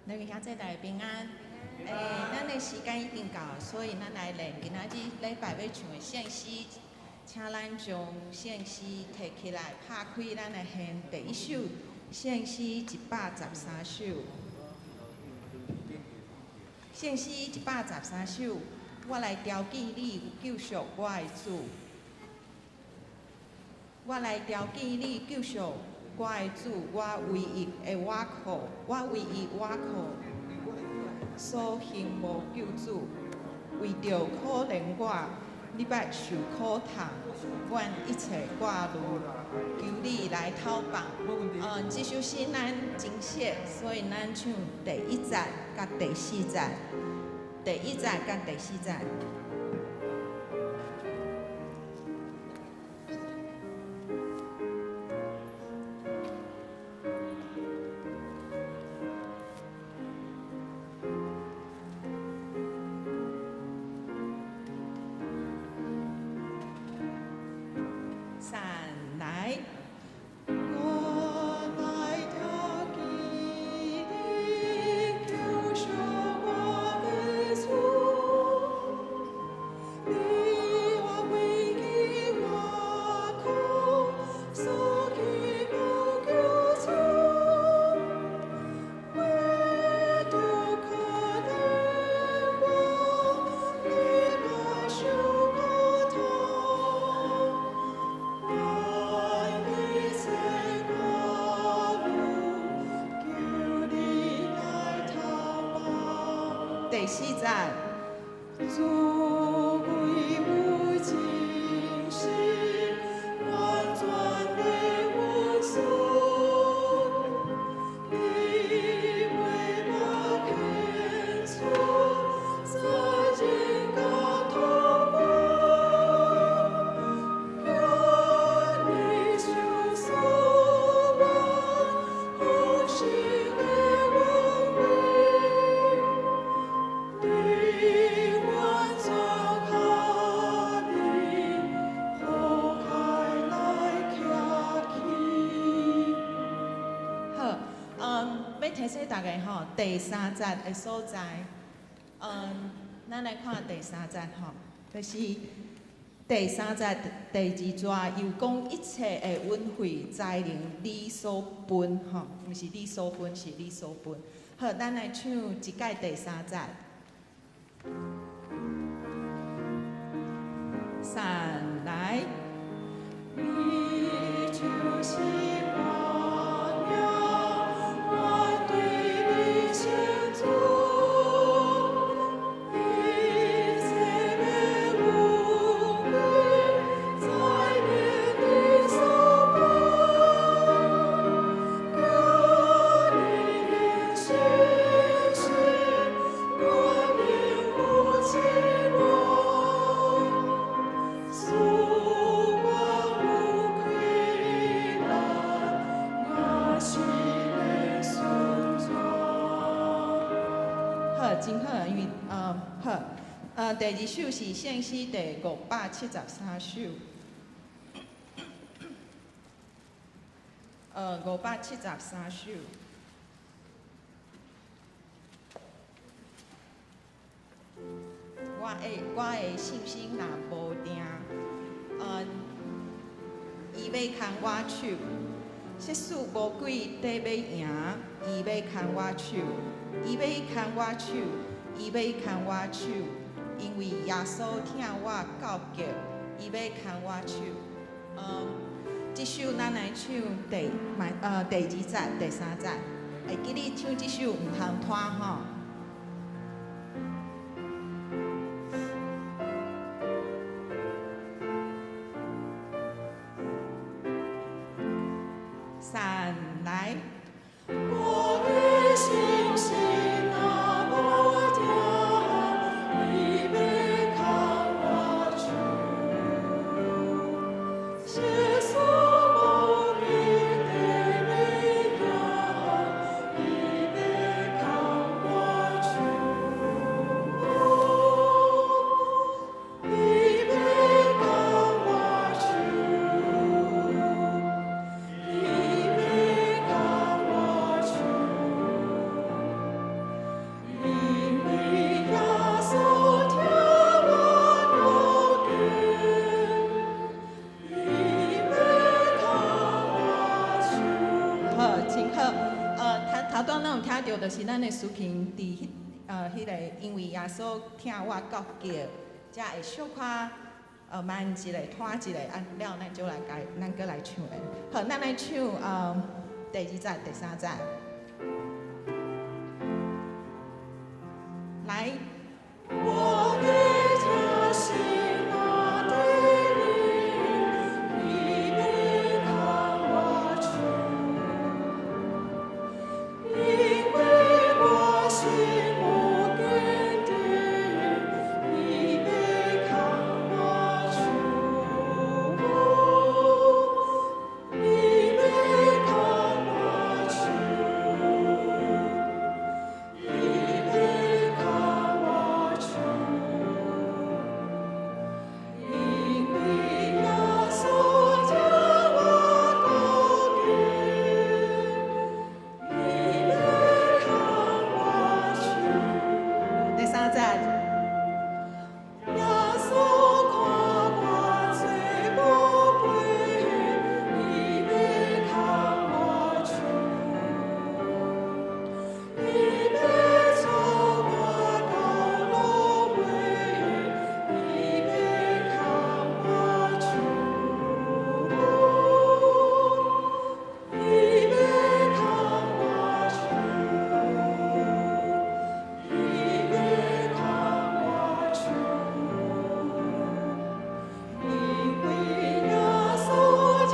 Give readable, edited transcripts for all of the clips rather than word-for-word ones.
各位乡亲大家平安。咱的时间已经到，所以咱来练今仔日礼拜要唱的圣诗，请咱将圣诗摕起来，拍开咱的弦，第一首圣诗113首。圣诗113首，我来调记你救赎我的主，我来调记你救赎我的主，我唯一的倚靠，我唯一倚靠，所幸无救主，为着可怜我，你捌受苦痛，愿一切挂虑，求你来讨帮。这首诗咱真熟，所以咱唱第1节甲第4节，第1节甲第4节。第4节，主为我尽心，完全的温顺，你为我献出，在人间痛苦，愿你受所望，红心的温柔。提醒大家吼，第3节的所在，咱来看第3节吼，就是第3节第2节又讲一切的恩惠才能你所分吼，毋是你所分，是你所分。好，咱来唱一届第3节。3来，你就是我呀。真好，因为好，第2首是圣诗第573首，573首。我的信心若无定，伊要牵我手，即使无鬼底要赢，伊要牵我手。伊要牵我手，伊要牵我手，因为耶稣听我告诫，伊要牵我手。这首咱来唱第2节、第3节，会记你唱这首毋通拖吼。3来。我的信心那么大，你别看我主，耶稣无比的美呀，你别就是咱的事情伫迄个，因为耶稣听我告诫，才会小可慢一个，拖一个，了咱就来咱搁来唱的。好，咱来唱第2节、第3节。来。我的家是那地里，你没看我出，因为我是无根的，你没看我出，你没看我出，你没看我出。因为耶稣叫我高举，你没看我去。第3节，耶稣看我最宝贝，你没看我去，你没做我高楼位，你没看我去，你没看我去，你没看我去，因为耶稣叫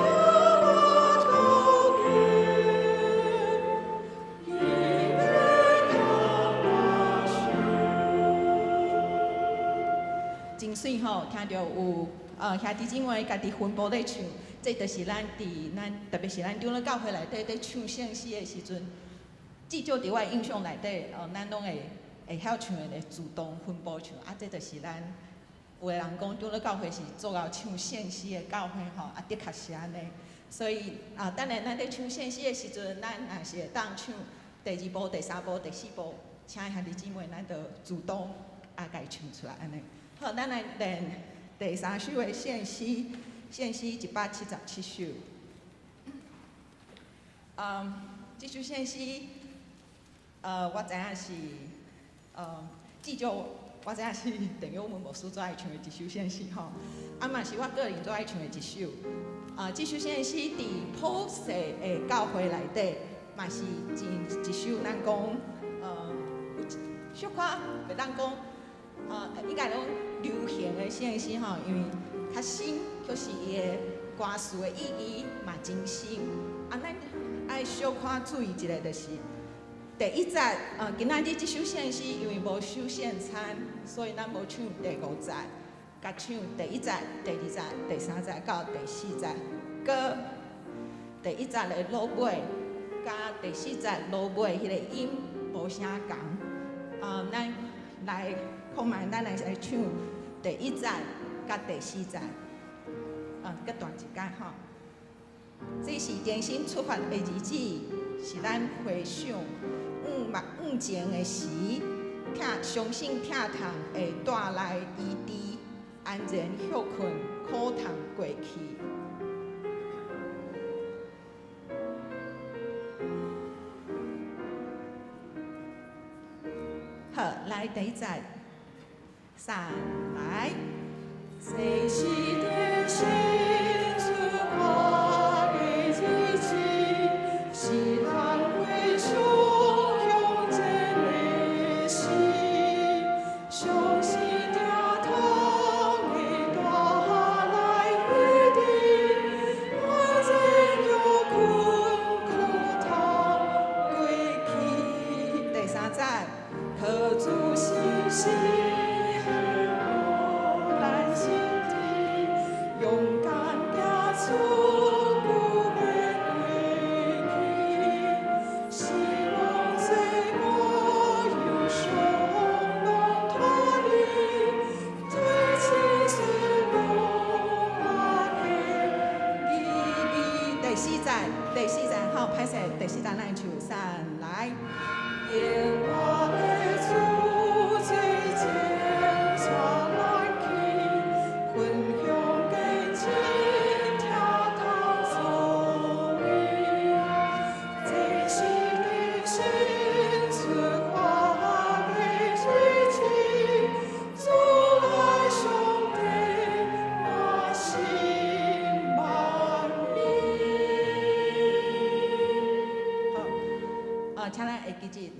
我高举，你没看我去。真水吼，听到有兄弟姊妹家己分布咧唱，这就是咱特别是咱长老教会内底咧唱圣诗的时阵，至少伫我的印象内底，咱拢会晓唱的咧自动分布唱，这就是咱有个人讲长老教会是做到唱圣诗的教会吼，的确是安尼。所以等下咱咧唱圣诗的时阵，咱若是会当唱第2部、第3部、第4部，请兄弟姊妹咱就自动家唱出来安尼。好，咱来练第3首的圣诗，圣诗177首。这首圣诗，我知影是，至少我知影是陈友文牧师最爱唱的一首圣诗吼，嘛是我个人最爱唱的一首。这首圣诗伫普世的教会内底，嘛是一首咱讲，有小可袂当讲，应该拢流行的圣诗吼，因为较新，就是伊的歌词的意义嘛真深。咱爱小可注意一下，就是第1节，今仔日这首圣诗因为无收圣餐，所以咱无唱第5节，甲唱第1节、第2节、第3节到第4节，搁第1节的落尾，甲第4节落尾迄个音无啥共。咱来看卖，咱来唱第1节甲第4节，搁断一节吼。这是重新出发的日子，是咱回想前的时，相信疼痛会带来医治，安然休困，苦痛过去。好，来第1节，3来。谁是天心出发的日子，是咱回想向前的时，相信疼痛会带来医治，安然休困，苦痛过去。第3节，靠主信心。勇敢行出不变轨迹，希望最末有手能脱离，最轻随路马的意义。第4节，好，歹势，第4节咱唱3来。愿我的主最前传来去，分享给天跳堂所为，这是的深处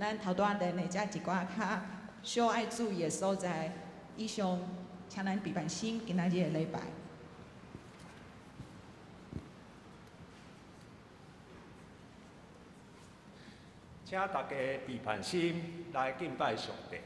咱头拄仔练的遮一寡较小爱注意的所在。以上，请咱陪伴心今仔日的礼拜。请大家备盘心来敬拜上帝。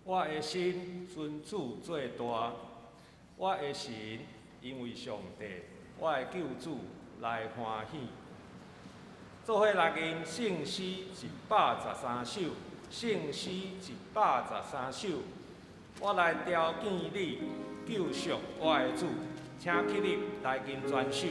我的心尊主最大，我的神因为上帝，我的救主来欢喜。做伙来吟圣诗113首，圣诗113首，我来调见你，救赎我的主，请起立来吟全首。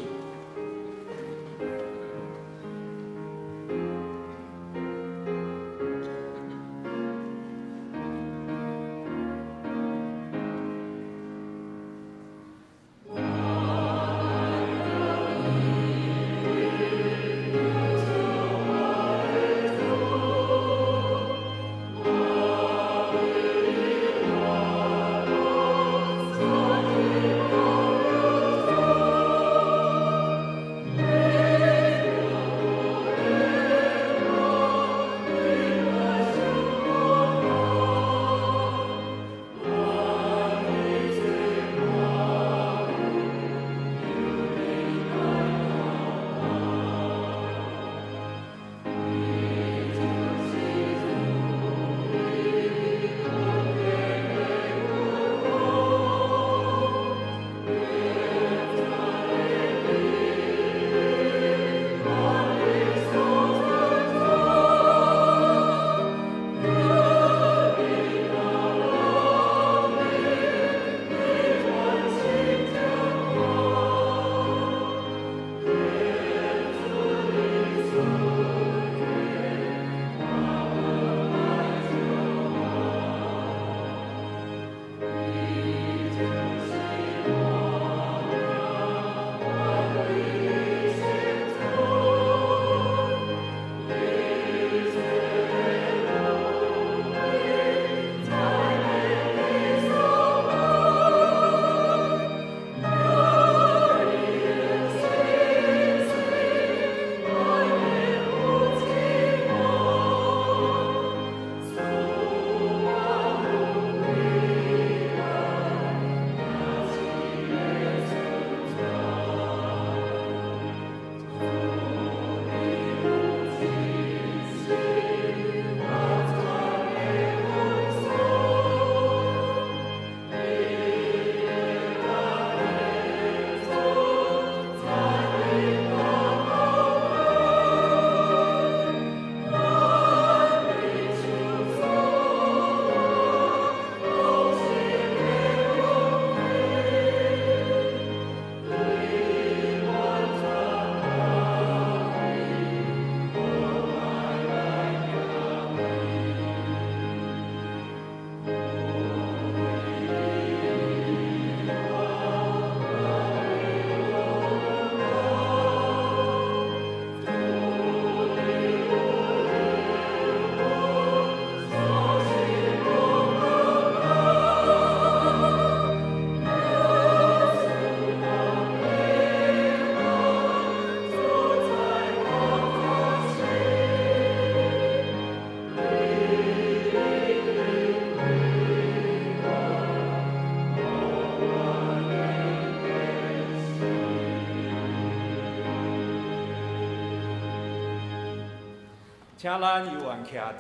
请咱犹原徛伫，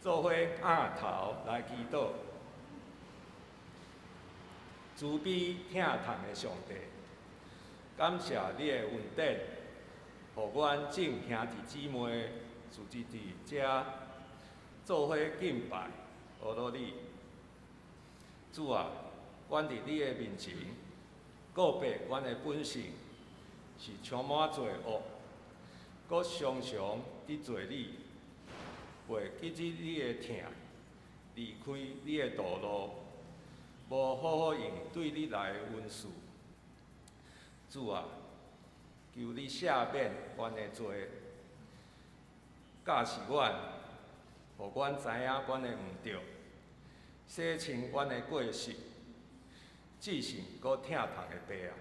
做伙仰头来祈祷。慈悲疼痛的上帝，感谢你的恩典，互阮众兄弟姊妹聚集伫遮，做伙敬拜、学罗你。主啊，阮伫你的面前，告白阮的本性是充满罪恶，搁常常伫做你，袂记住你的疼，离开你的道路，无好好用对你来的恩赐。主啊，求你赦免阮的罪，教示阮，互阮知影阮的毋对，洗清阮的过失，至善搁疼痛的白啊！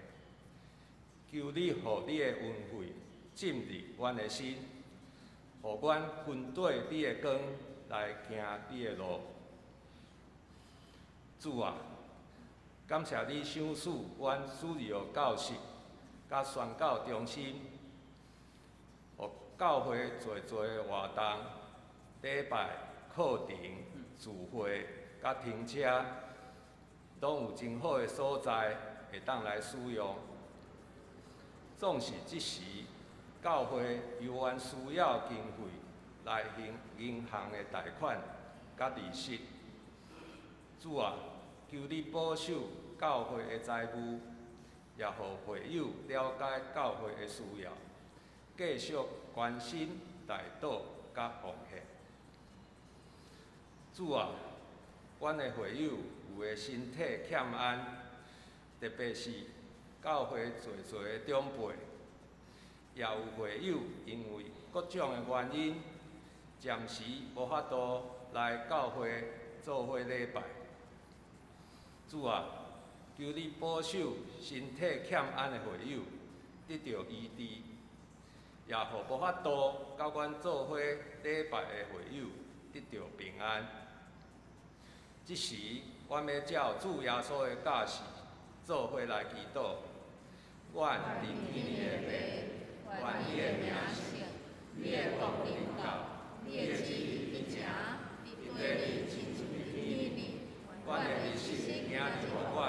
求你互你的恩惠浸入阮的心，互阮分对你的光来行你的路。主啊，感谢你赏赐阮主要教室，甲宣教中心，互教会侪的活动、礼拜、课程、聚会、甲停车，拢有真好的所在，会当来使用。总是即时，教会犹原需要经费来行银行的贷款甲利息。主啊，求你保守教会的财务，也互会友了解教会的需要，继续关心代祷甲奉献。主啊，阮的会友有的身体欠安，特别是教会侪的长辈，也有会友因为各种的原因，暂时无法度来教会做伙礼拜。主啊，求你保守身体欠安的会友得到医治，也互无法度甲阮做伙礼拜的会友得到平安。即时，阮要照主耶稣的教示，做伙来祈祷。阮伫天里的父，愿你的名圣，你的国临到，你的旨意伫城，伫地里亲像伫天里。阮的日时今日互阮，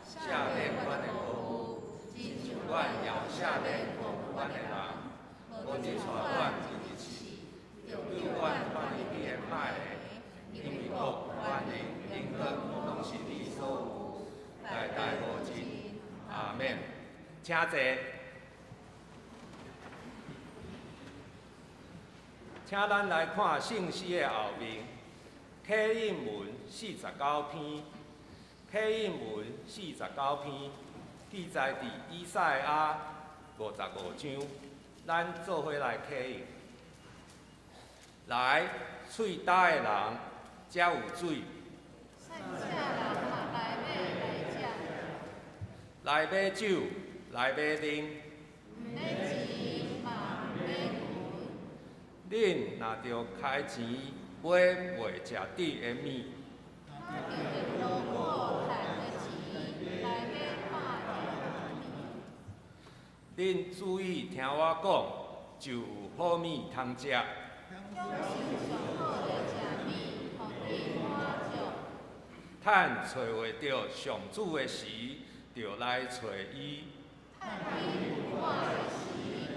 赦免阮的过负，亲像阮也赦免过负阮的人，无你带阮入日死，就叫阮脱离你的歹的，因为国、权力、荣光，拢是你所有，代代无尽。阿免。请坐。请咱来看圣诗的后面，启应文49篇，启应文49篇记载伫以赛亚55章，咱做伙来启应。来，喙焦的人才有水。剩下人嘛来来买酒，来买啉。毋免钱嘛，毋免银。恁若着开钱买袂食得的物，咱就着落果赚的钱来买看的物。恁注意听我讲，就有好物通食。享受上好的食物，互你满足。趁找袂着上主的时，就来找伊。趁伊有我的时，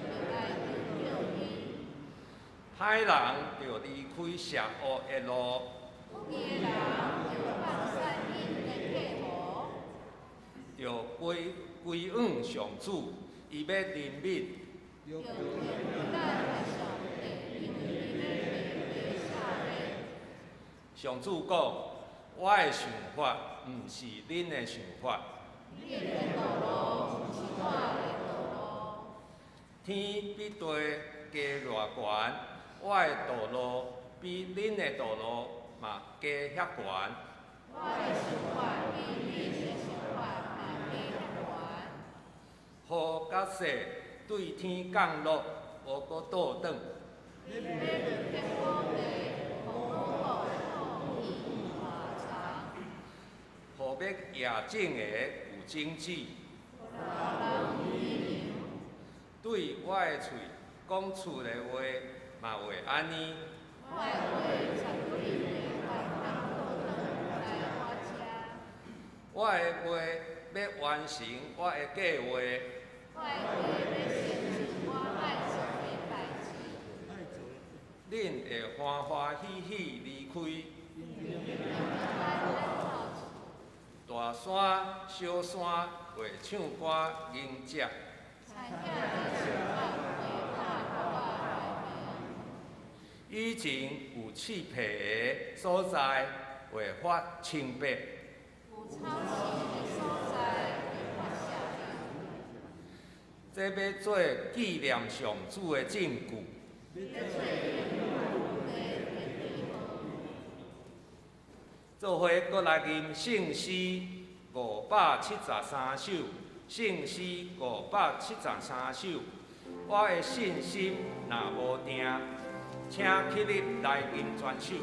就来寻找伊。歹人就离开邪恶的路，不义的人就放散因的计谋，就归往上主，伊要怜悯。就用咱的上帝，因为伊要面对下面。上主讲：我的想法，毋是恁的想法。你的道路毋是我的道路。天比地加偌悬，我的道路比恁的道路嘛加遐悬。我的想法比你的想法嘛加遐悬。雨甲雪对天降落，无搁倒转。你要论结果地，风雨雨意华长。何必夜正的有精致？人与人对我的喙讲出的话，嘛会安尼。我的话绝对袂反通倒来我遮。我的话要完成我的计划，我的话要成就我爱做的代志。恁会欢欢喜喜离开。大山、小山会唱歌迎接。以前有刺皮的所在会发清白。这要做纪念上主的证据。做伙搁来吟圣诗573首，圣诗573首。我的信心若无定，请起立来吟全首。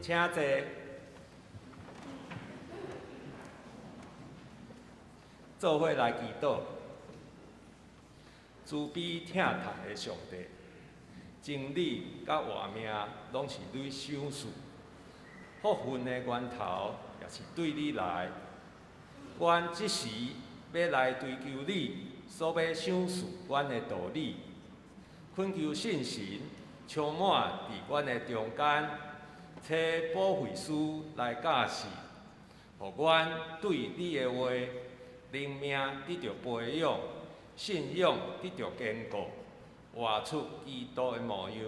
请坐。做伙来祈祷。慈悲疼痛的上帝，真理甲活命拢是你赏赐，福分的源头也是对你来。阮即时要来追求你所要赏赐阮的道理，恳求圣神充满伫阮的中间，找保惠师来教示，互阮对你的话，灵命得到培养，信仰得到坚固，活出基督的模样。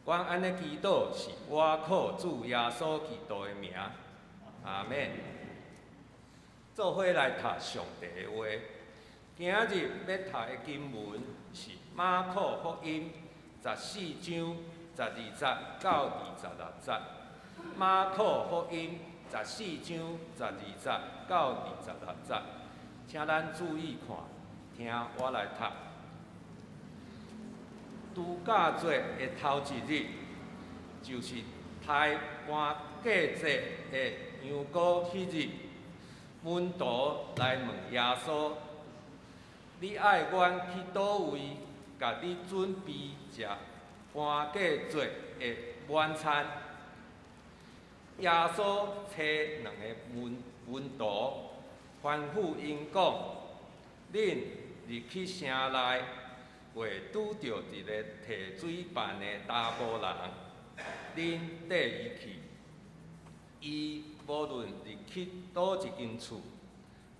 阮安尼祈祷是我靠主耶稣基督的名，阿免。做伙来读上帝的话。今日要读的经文是马可福音14章12节到26节。马可福音14章12节到26节，请咱注意看，听我来读。度假节的头一日，就是台湾过节的羊羔迄日，门徒来问耶稣：你爱阮去倒位，甲你准备食搬过节的晚餐？耶稣找两个门徒，吩咐因讲：恁入去城内，会拄着一个提水办的查甫人，恁缀伊去。伊无论入去倒一间厝，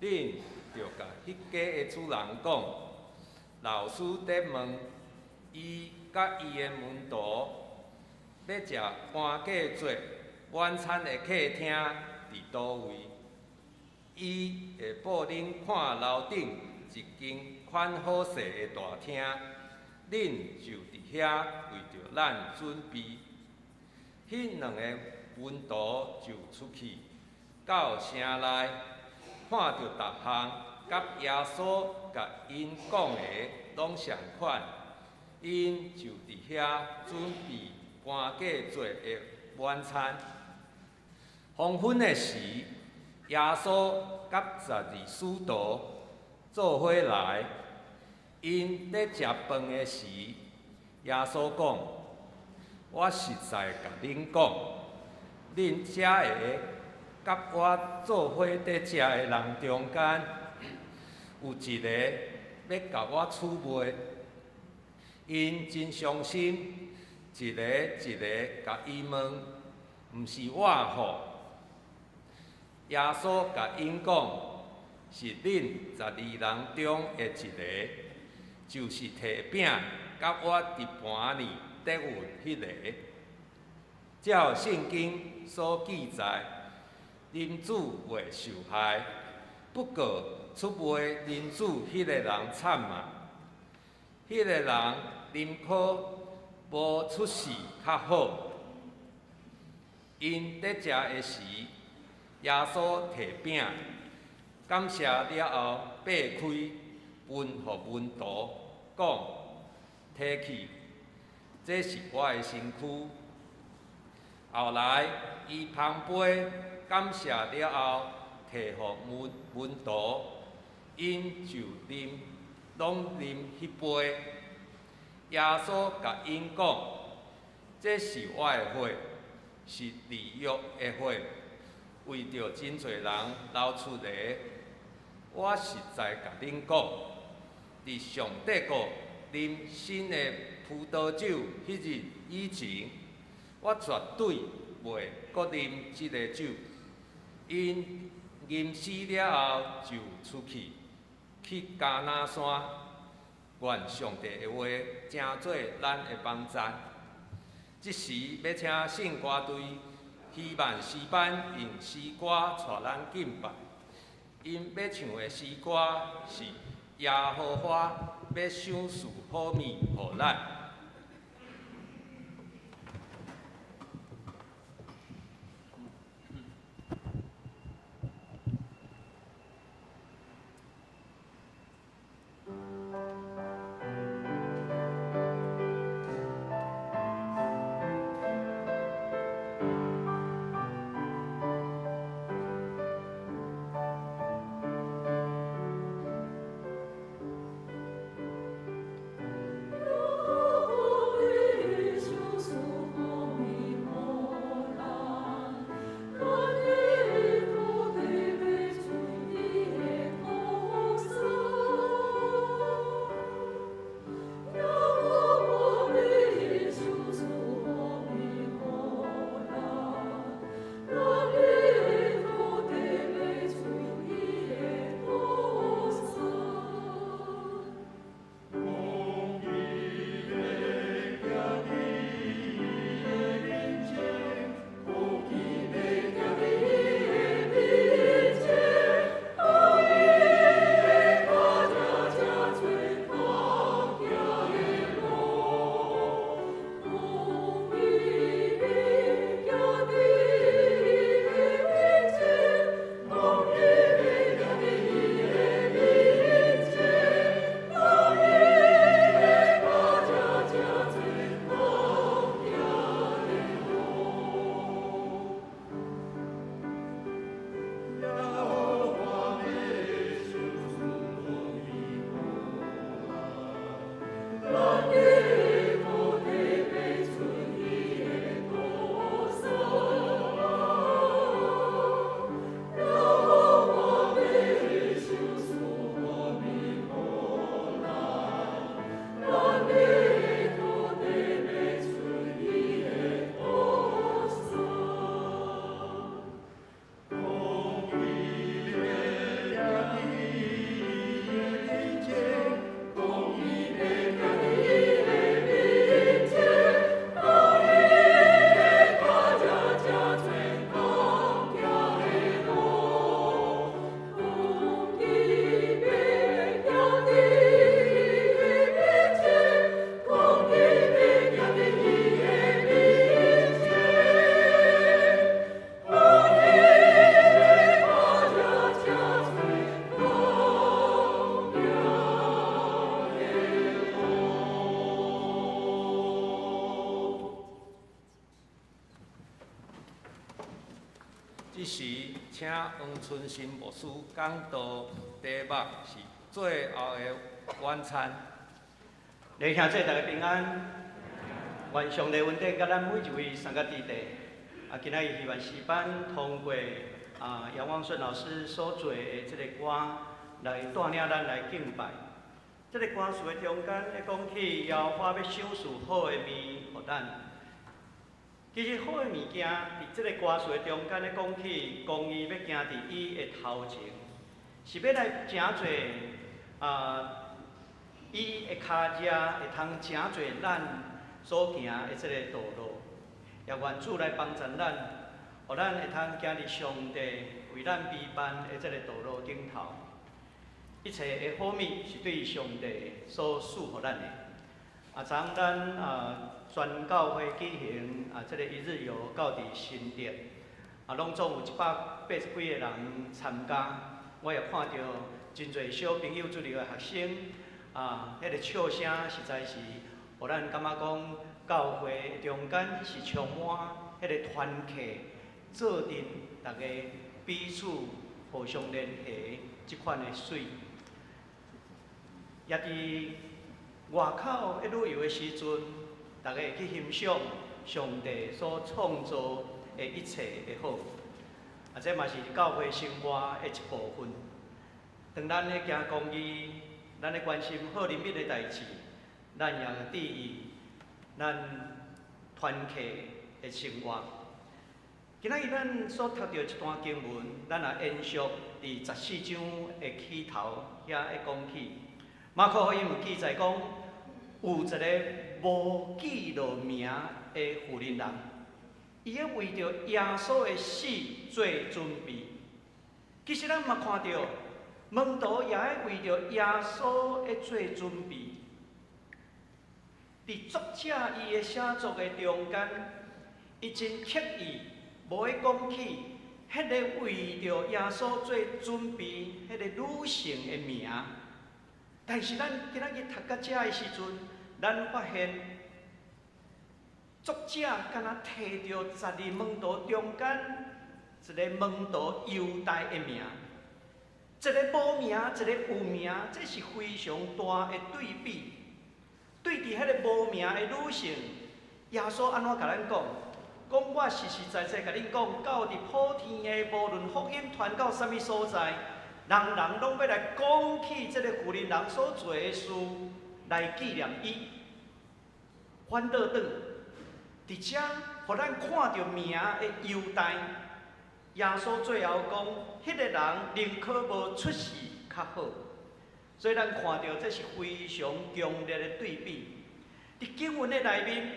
恁就甲迄家的主人讲，老师在问伊甲伊的门徒要食搬过节晚餐的客厅伫倒位，伊会报恁看楼顶一间款好势的大厅，恁就伫遐为着咱准备。迄两个门徒就出去到城内，看到逐项甲耶稣甲因讲的拢相款，因就伫遐准备搬过节的晚餐。黄昏的时，耶稣甲12使徒做伙来，因咧食饭的时，耶稣讲：我实在甲恁讲，恁遮个甲我做伙伫食的人中间，有一个要甲我出卖。因真伤心，一个一个甲伊问，毋是我吼？耶稣甲因讲，是恁12人中的一个，就是摕饼甲我伫盘里得有迄个。照圣经所记载，人子会受害，不过出卖人子迄个人惨啊！迄个人宁可无出事较好。因伫食的时，耶稣摕饼，感谢了后，掰开，分予门徒，讲：摕去，这是我的身躯。后来，伊捧杯，感谢了后，摕予门徒，因就拢啉迄杯。耶稣甲因讲：这是我的血，是立约的血，为着真侪人流出的。我实在甲恁讲，伫上帝国啉新的葡萄酒迄日以前，我绝对袂阁啉即个酒。因吟诗了后，就出去迦拿山。愿上帝的话成做咱的帮助。即时要请圣歌队希曼诗班用诗歌带咱敬拜。因要唱的诗歌是耶和华要赏赐好物予咱。如时，请黄春新牧师讲道题目是最后的晚餐。弟兄姊妹，大家平安。愿上帝恩典甲咱每一位三甲弟弟。今仔日希望诗班通过杨望顺老师所做的这个歌，来带领咱来敬拜。这个歌词的中间咧讲起，耶和华要赏赐好的面予咱。其实好的物件，伫这个歌词的中间咧讲起，公义要行伫伊的头前，是要来诚侪伊的脚趾会通诚侪咱所行的这个道路，也愿主来帮助咱，互咱会通行伫上帝为咱备办的这个道路顶头。一切的好物是对上帝所赐予咱的。昨昏咱全教会举行这个一日游到伫新店，拢总有180几个人参加。我也看到真侪小朋友、主流的学生，迄个笑声实在是，互咱感觉讲教会中间是充满迄个团契、做阵，大家彼此互相联系即款的水。也伫外口一旅游的时阵，大家会去欣赏上帝所创造的一切的好。这嘛是教会生活的一部分。当咱咧行公义，咱咧关心好人民的代志，咱也注意咱团契的生活。今仔日咱所读到一段经文，咱也延续伫14章的起头遐会讲起。马可福音有记载讲，有一个无记录名的妇人人，伊咧为着耶稣的死做准备。其实咱嘛看到，门徒也咧为着耶稣的做准备。伫作者伊的写作的中间，伊真刻意无会讲起迄个为着耶稣做准备迄个女性的名。但是咱今仔日读到遮的时阵，咱发现作者敢若摕着12门徒中间一个门徒犹大的名，一个无名，一个有名，这是非常大的对比。对伫迄个无名的女性，耶稣安怎甲咱讲？讲我实实在在甲恁讲，到伫普天的无论福音传到啥物所在。人人拢要来讲起这个妇人人所做的事，来纪念伊。反倒转，伫遮，互咱看到名的犹大，耶稣最后讲，迄个人宁可无出世较好。所以咱看到这是非常强烈的对比。伫经文的内面，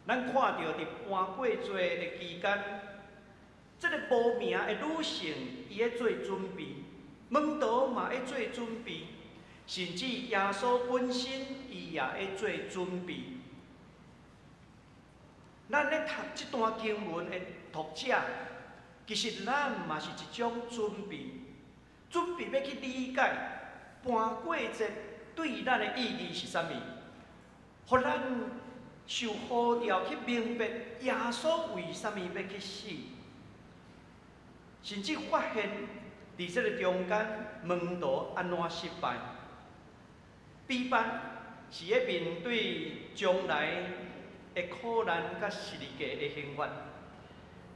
咱看到伫搬过节的期间。这个无名的女性，伊在做准备，门徒嘛在做准备，甚至耶稣本身，伊也在做准备。咱咧读这段经文的读者，其实咱嘛是一种准备，准备要去理解搬过节对咱的意义是啥物，互咱受呼召去明白耶稣为啥物要去死。甚至发现，伫这个中间，门徒安怎失败？备办是咧面对将来的苦难甲十字架的刑罚。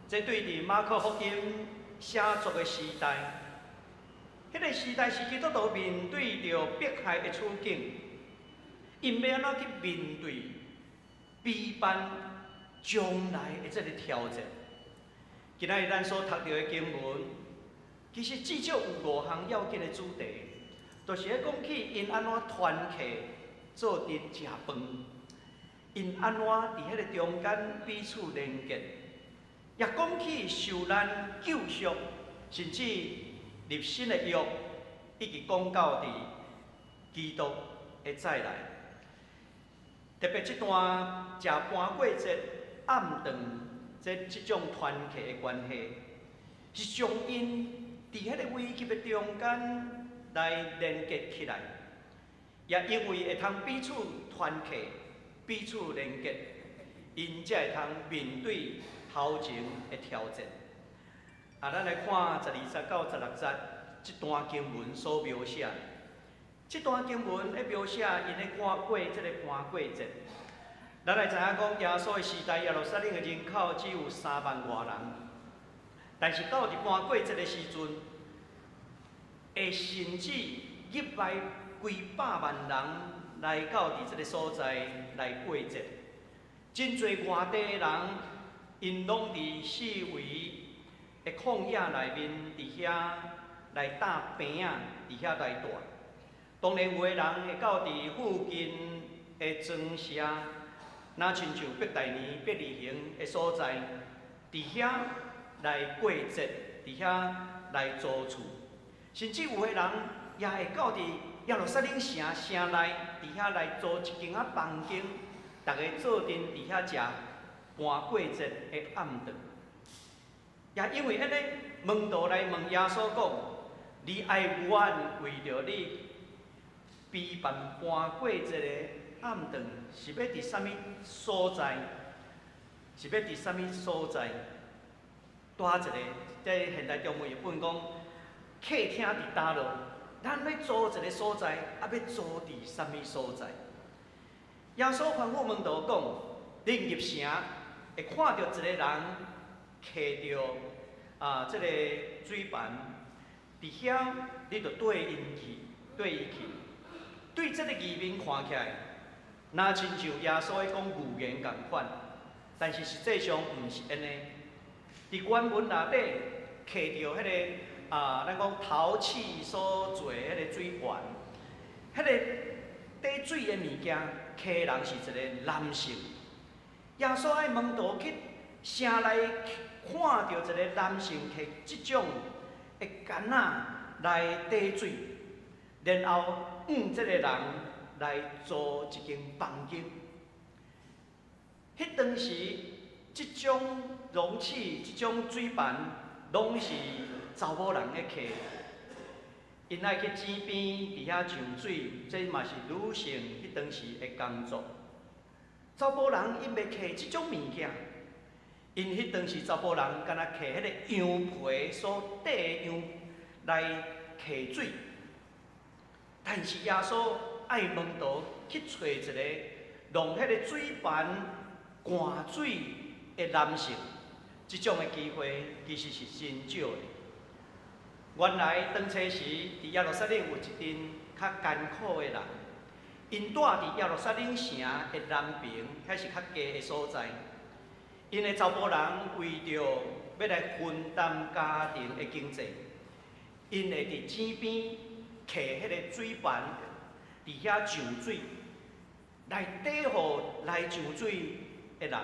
这对伫马可福音写作的时代，迄个时代是基督徒面对着迫害的处境，因要安怎去面对备办将来的这个挑战？今仔日咱所读到的经文，其实至少有5项要紧的主题，就是咧讲起因安怎团契做阵食饭，因安怎伫迄个中间彼此连结，也讲起受难救赎，甚至立新的约，以及讲到伫基督的再来。特别这段食搬过节暗顿。这种团契的关系，是将因伫迄个危急的中间来连结起来，也因为会通彼此团契、彼此连结，因才会通面对头前的挑战。咱来看12节到16节这段经文所描写。这段经文咧描写因咧过这个搬过节。咱来知影讲，耶稣的时代，耶路撒冷的人口只有3万外人，但是到伫搬过节的时阵，会甚至入来几百万人来到伫这个所在来过节。真侪外地人，因拢伫四围的旷野内面，伫遐来搭棚仔，伫遐来住。当然有的人会到伫附近的庄舍，若亲像伯大尼、伯利恒的所在，伫遐来过节，伫遐来租厝。甚至有的人也会到伫耶路撒冷城内，伫遐来租一间房间，大家做阵伫遐食搬过节的暗顿。也因为安尼，门徒来问耶稣讲：你爱阮为着你备办搬过节的暗顿，是要伫啥物所在？是要伫啥物所在？大一个，在现代中文译本讲，客厅伫倒落，咱要租一个所在，要租伫啥物所在？耶稣吩咐门徒讲：恁入城会看到一个人摕着这个水盘，伫遐你着对伊去。对这个字面看起来，若亲像耶稣在讲语言共款，但是实际上毋是安尼。伫原文内底摕着迄个咱讲陶器所做迄个水盘，迄个底水的物件，客人是一个男性。耶稣爱门徒去城内看到一个男性摕即种的杆仔来底水，然后这个人来租一间房间。迄当时，即种容器、即种水盘，拢是查某人的客。因爱去井边伫遐上水，这嘛是女性迄当时的工作。查甫人因袂摕即种物件，因迄当时查甫人敢若摕迄个羊皮所底的羊来摕水。但是耶稣爱门徒去找一个用迄个水盘灌水的男性，即种的机会其实是真少的。原来当初时，伫耶路撒冷有一群较艰苦的人，因住伫耶路撒冷城的南边，遐是较低的所在。因的查甫人为着要来分担家庭的经济，因会伫井边摕迄个水盘，伫遐上水，来底互来上水的人。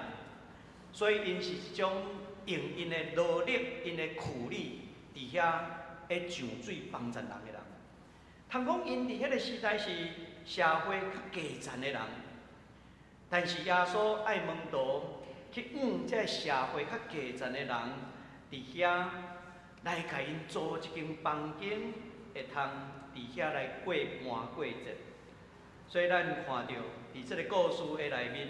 所以因是一种用因的劳力、因的苦力，伫遐会上水帮助人的人。通讲因伫迄个时代是社会较低层的人，但是耶稣爱门徒去这社会较低层的人，伫遐来甲因租一间房间，会通伫遐来过搬过节。所以咱看到伫这个故事的内面，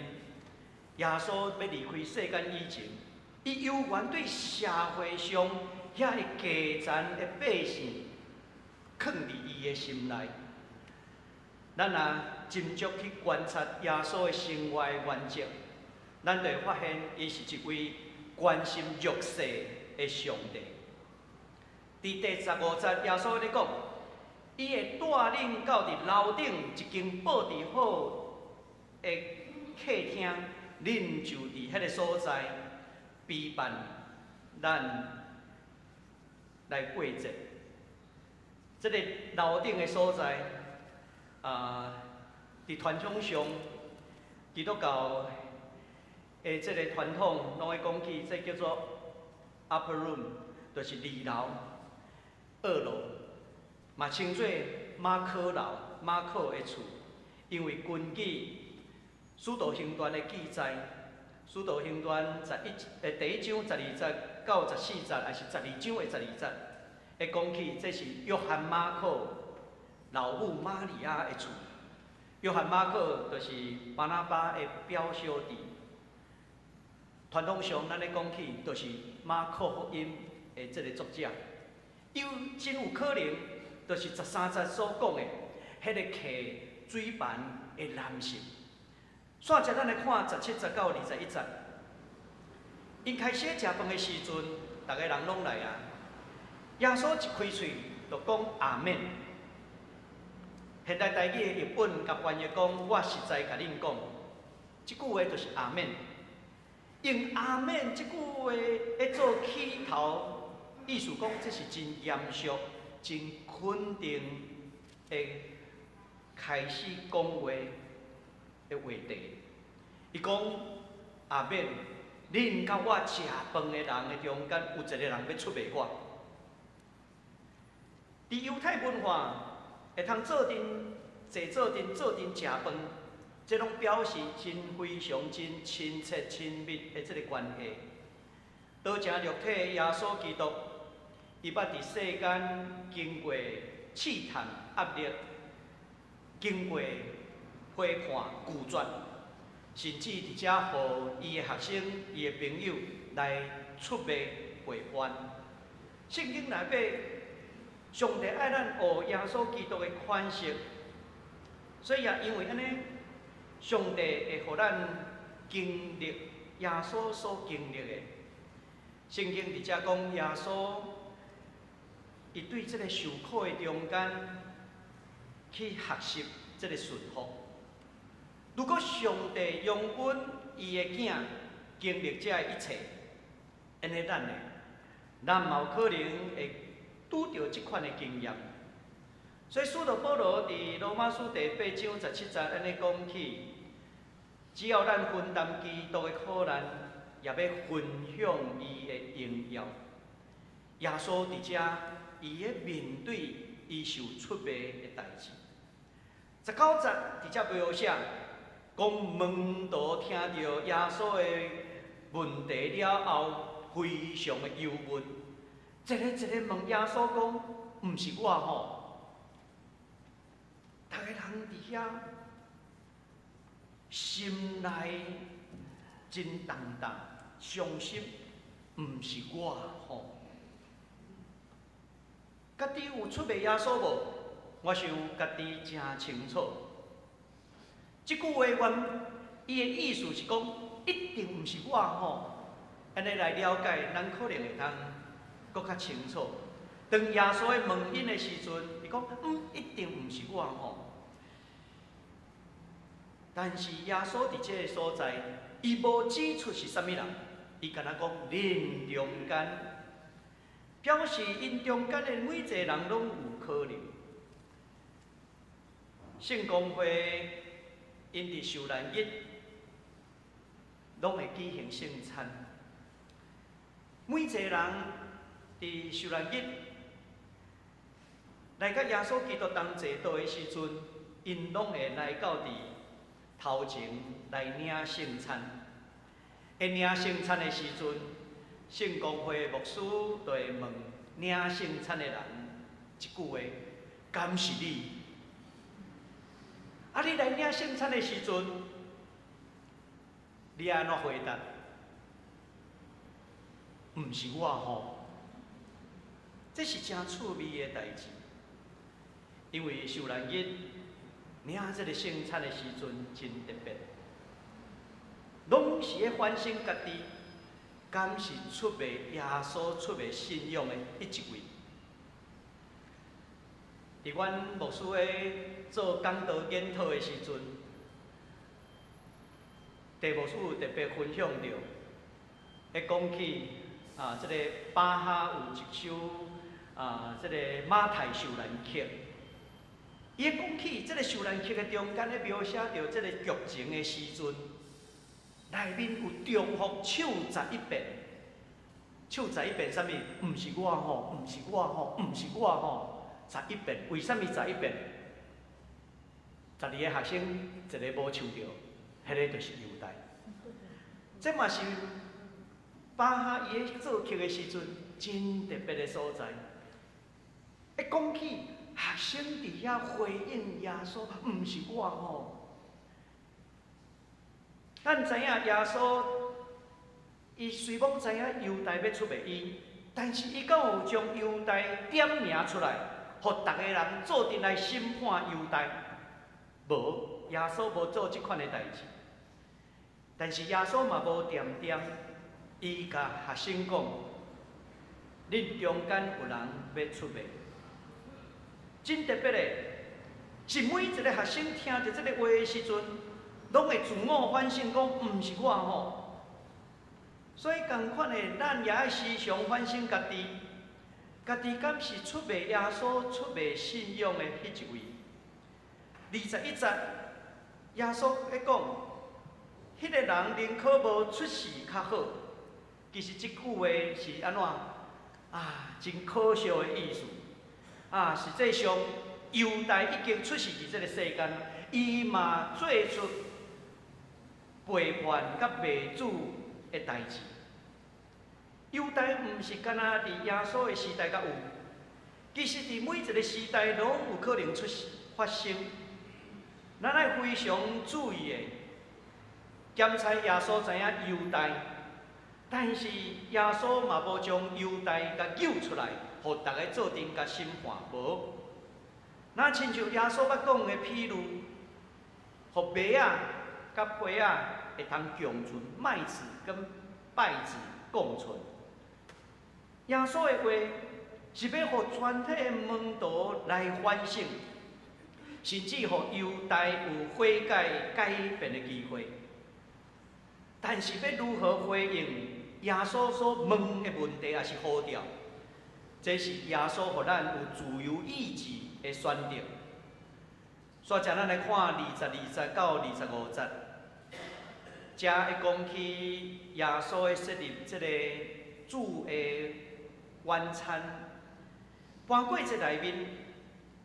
耶稣要离开世间以前，伊有缘对社会上遐个基层的百姓，放伫伊的心内。咱若斟酌去观察耶稣的生活原则，咱就会发现，伊是一位关心弱势的上帝。伫第15节，耶稣咧讲，伊会带领到伫楼顶一间布置好的客厅，恁就伫迄个所在陪伴咱来过节。这个楼顶的所在，伫传统上，基督教的这个传统拢会讲起，这叫做 upper room， 就是2楼、2楼，嘛称作马可楼、马可的厝，因为根据《使徒行传》的记载，《使徒行传》第1章12节到14节，还是12章的12节，会讲起这是约翰马可老母玛利亚的厝。约翰马可就是巴拿巴的表兄弟。传统上，咱咧讲起，就是马可福音的这个作者，真有可能就是13节所讲的，迄个摕水盘的男性。线接咱来看17、19、21节，因开始食饭的时阵，逐个人拢来啊。耶稣一开喙就讲阿免。现代台语的译本甲翻译讲，我实在甲恁讲，即句话就是阿免。用阿免即句话来做起头，意思讲这是真严肃、真肯定的开始讲话的话题。伊讲阿免，恁甲我食饭的人的中间有一个人要出卖我。伫犹太文化，会通做阵食饭，这拢表示真非常真亲切亲密的这个关系。道成肉体的耶稣基督，伊捌伫世间经过试探、压力，经过批判、拒绝，甚至伫遮互伊的学生、伊的朋友来出卖陪伴。圣经内底，上帝爱咱学耶稣基督的款式，所以也因为安尼，上帝会互咱经历耶稣所经历的。圣经伫遮讲耶稣，伊对这个受苦的中间去学习这个顺服。如果上帝容允伊的囝经历这一切，安尼咱嘛有可能会拄到即款的经验。所以使徒保罗伫罗马书第8章17节安尼讲起：只要咱分担基督的苦难，也要分享伊的荣耀。耶稣伫遮，伊咧面对伊受出卖的代志。19节伫遮描写，讲门徒听到耶稣的问题了后，非常的忧闷，一个问耶稣讲：“毋是我吼？”逐个人伫遐心内真动荡，伤心，毋是我吼。家己有出卖耶稣无？我想家己真清楚。即句话伊的意思是讲，一定毋是我吼。安尼来了解，咱可能会通搁较清楚。当耶稣的问因的时阵，伊讲一定毋是我吼。但是耶稣伫这个所在，伊无指出是啥物人，伊敢若讲恁中间，表示因中间的每一个人拢有可能。圣公会因伫受难日，拢会举行圣餐。每一个人伫受难日来甲耶稣基督同坐道的时阵，因拢会来到伫头前来领圣餐。会领圣餐的时阵，圣公会牧师就会问领圣餐的人一句话：“敢是你？”啊，你来领圣餐的时阵，你安怎回答？毋是我吼，这是真趣味的代志。因为受难日领这个圣餐的时阵真特别，拢是咧反省家己，敢是出卖耶稣、出卖信仰的迄一位。伫阮牧师咧做讲道研讨的时阵，地牧师特别分享到，咧讲起这个巴哈有一首这个马太受难曲。伊讲起这个受难曲的中间咧描写到这个剧情的时阵，内面有重复唱11遍，唱11遍，啥物？毋是我吼，毋是我吼，毋是我吼。11遍，为什么11遍？12个学生一个无唱着，迄个就是犹太。这嘛是巴哈伊咧做曲的时阵真特别的所在。一讲起学生伫遐回应耶稣，毋是我吼。咱知影耶稣，伊虽讲知影犹太要出卖伊，但是伊敢有将犹大点名出来，互逐个人做阵来审判犹大？无，耶稣无做即款的代志。但是耶稣嘛无点，伊甲学生讲：恁中间有人要出卖。真特别的，是每一个学生听到这个话的时阵，拢会自我反省，讲毋是我吼。所以同款的，咱也爱时常反省家己，敢是出卖耶稣、出卖信仰的迄一位？21节，耶稣在讲，迄个人宁可无出世较好。其实即句话是安怎？真可笑的意思。实际上，犹大已经出世伫这个世间，伊嘛做出背叛甲卖主的代志。犹大毋是干那伫耶稣的时代才有，其实伫每一个时代拢有可能发生。咱爱非常注意的，检查耶稣知影犹大，但是耶稣嘛无将犹大甲揪出来，互大家做阵甲审判。无，那亲像耶稣捌讲的譬如，互麦仔甲皮仔会通共存，麦子跟稗子共存。耶稣的话是要互全体的门徒来反省。甚至互犹大有悔改改变的机会，但是要如何回应耶稣所问的问题，也是呼召，这是耶稣互咱有自由意志的选择。所以，咱来看22到25节，这会讲起耶稣的设立这个主的晚餐，搬过节内面。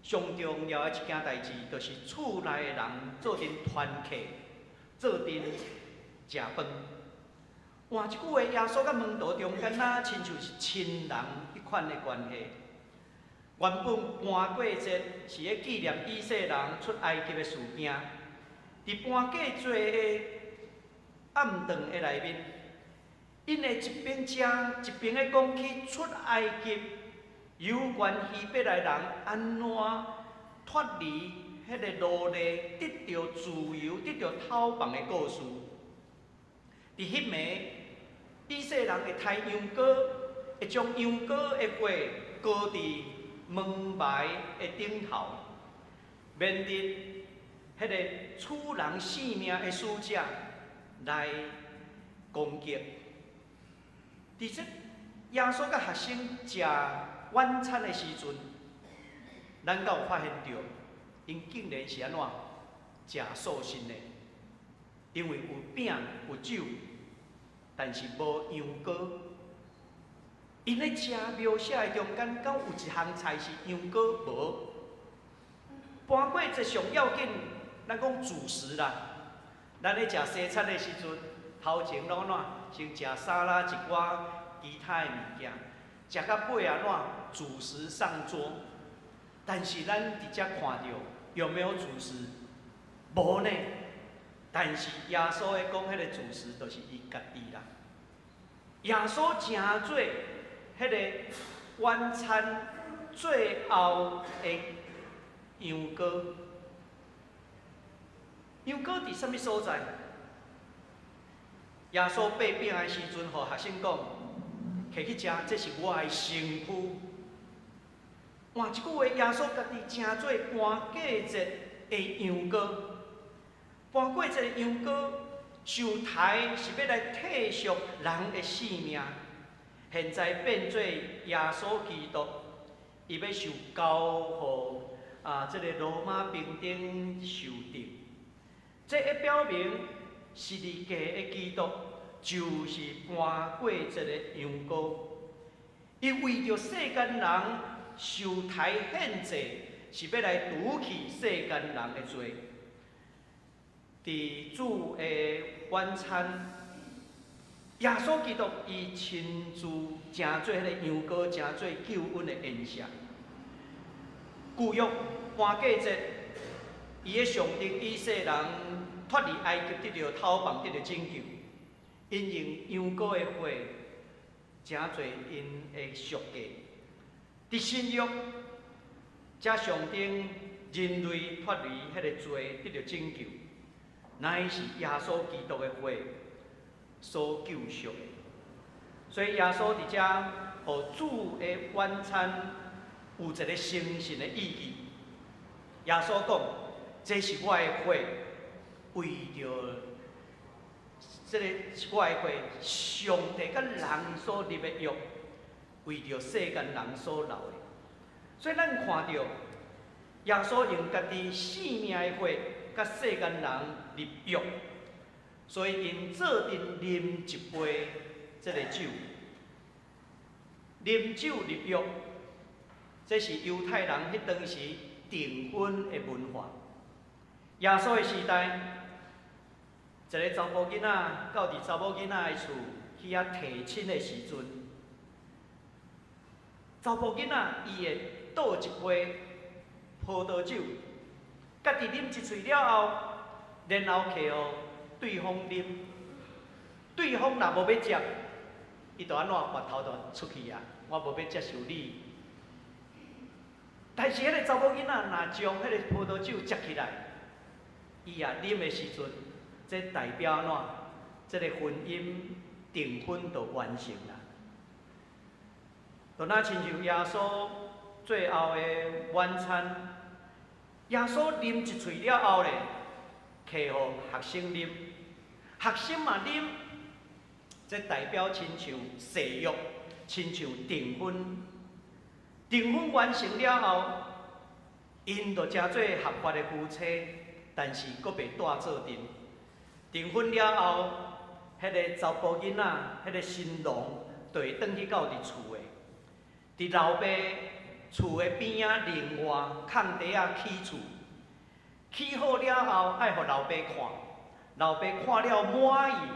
上重要的一件代志，就是厝内的人做阵团客，做阵食饭。换一句话，耶稣甲门徒中间亲像是亲人迄款的关系。原本搬过节是咧纪念以色列人出埃及的事件，伫搬过节的暗顿的内面，因会一边食一边咧讲起出埃及。有关希伯来人安怎脱离迄个奴隶，得到自由、得到讨饭的故事。伫迄暝，以色列人会抬羊羔，会将羊羔的血搁伫门牌的顶头，免得迄个处人性命的使者来攻击。伫这耶稣甲学生食晚餐的时阵，咱才有发现到，因竟然是安怎食素食的，因为有饼有酒，但是无羊羔。因咧食描写的中间，敢有一项菜是羊羔无？搬过节上要紧，咱讲主食啦。咱咧食西餐的时阵，头前拢安怎？先食沙拉一寡其他的物件。食到尾安怎主食上桌？但是咱伫遮看到有没有主食？无呢。但是耶稣的讲，迄个主食就是伊家己啦。耶稣诚做迄个晚餐最后的羊羔。羊羔伫啥物所在？耶稣擘饼的时阵，互学生讲。摕去食，这是我的身躯。换一句话，耶稣家己诚做搬过节的羊羔。搬过节的羊羔受抬是要来替赎人的性命，现在变做耶稣基督，伊要受交互这个罗马兵丁受敌。这一表明十字架的基督。就是搬过节的羊羔，伊为着世间人受抬献祭，是要来除去世间人的罪。伫主的晚餐，耶稣基督伊亲自成做迄个羊羔，成做救恩的恩赦。旧约搬过节，伊的上帝以色列人脱离埃及，得到讨饭，得到拯救。因用羊羔的血真侪因的属价。伫新约，才上顶人类脱离迄个罪，得到拯救，乃是耶稣基督的血所救赎的。所以耶稣伫遮，互主的晚餐有一个神圣的意义。耶稣讲：“这是我的血，为着这个是我的血，上帝甲人所立的约，为着世间人所留的。”所以咱看到耶稣用家己性命的血，甲世间人立约，所以因做阵啉一杯这个酒，啉酒立约，这是犹太人迄当时订婚的文化。耶稣的时代，一个查甫囡仔到伫查某囡仔的厝去遐提亲的时阵，查甫囡仔伊会倒一杯葡萄酒，家己啉一喙了后，然后摕互对方啉。对方若无要接，伊就安怎拔头就出去啊！我无要接受你。但是迄个查某囡仔若将迄个葡萄酒接起来，伊也啉的时阵，这代表安怎？这个婚姻订婚就完成啦。就那亲像耶稣最后的晚餐，耶稣啉一喙了后咧，摕互学生啉，学生嘛啉，这代表亲像誓约，亲像订婚。订婚完成了后，因就成做合法的夫妻，但是阁袂带做阵。订婚了后，迄个查甫囡仔，迄个新郎，就会转去到伫厝的，伫老爸厝的边仔另外空地仔起厝，起好了后爱互老爸看，老爸看了满意，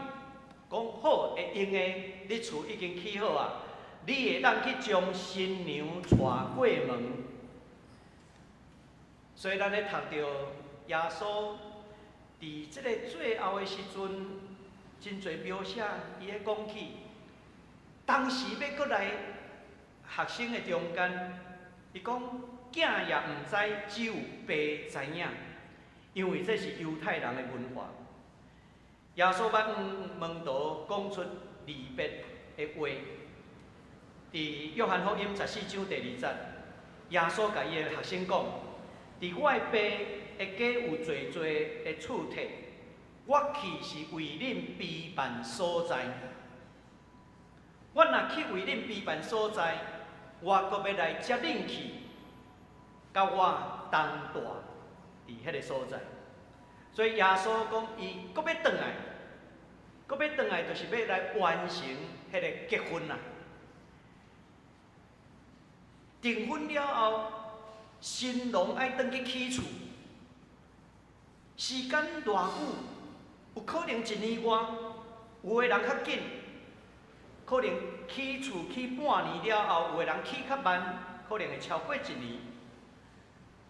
讲好会用的，你厝已经起好啊，你会当去将新娘带过门。所以咱咧读到耶稣伫即个最后的时阵，真侪描写，伊咧讲起，当时要过来学生的中间，伊讲囝也毋知，只有爸知影，因为这是犹太人的文化。耶稣捌门徒讲出离别的话，伫约翰福音14章第2节，耶稣甲伊的学生讲：伫我的爸的家有侪侪的厝摕，我去是为恁备办所在。我若去为恁备办所在，我阁要来接恁去，甲我同住伫迄个所在。所以耶稣讲，伊阁要转来，阁要转来，就是要来完成迄个结婚啦。订婚了后，新郎爱转去起厝，时间偌久？有可能1年外，有的人较紧，可能起厝起半年了后，有的人起较慢，可能会超过1年。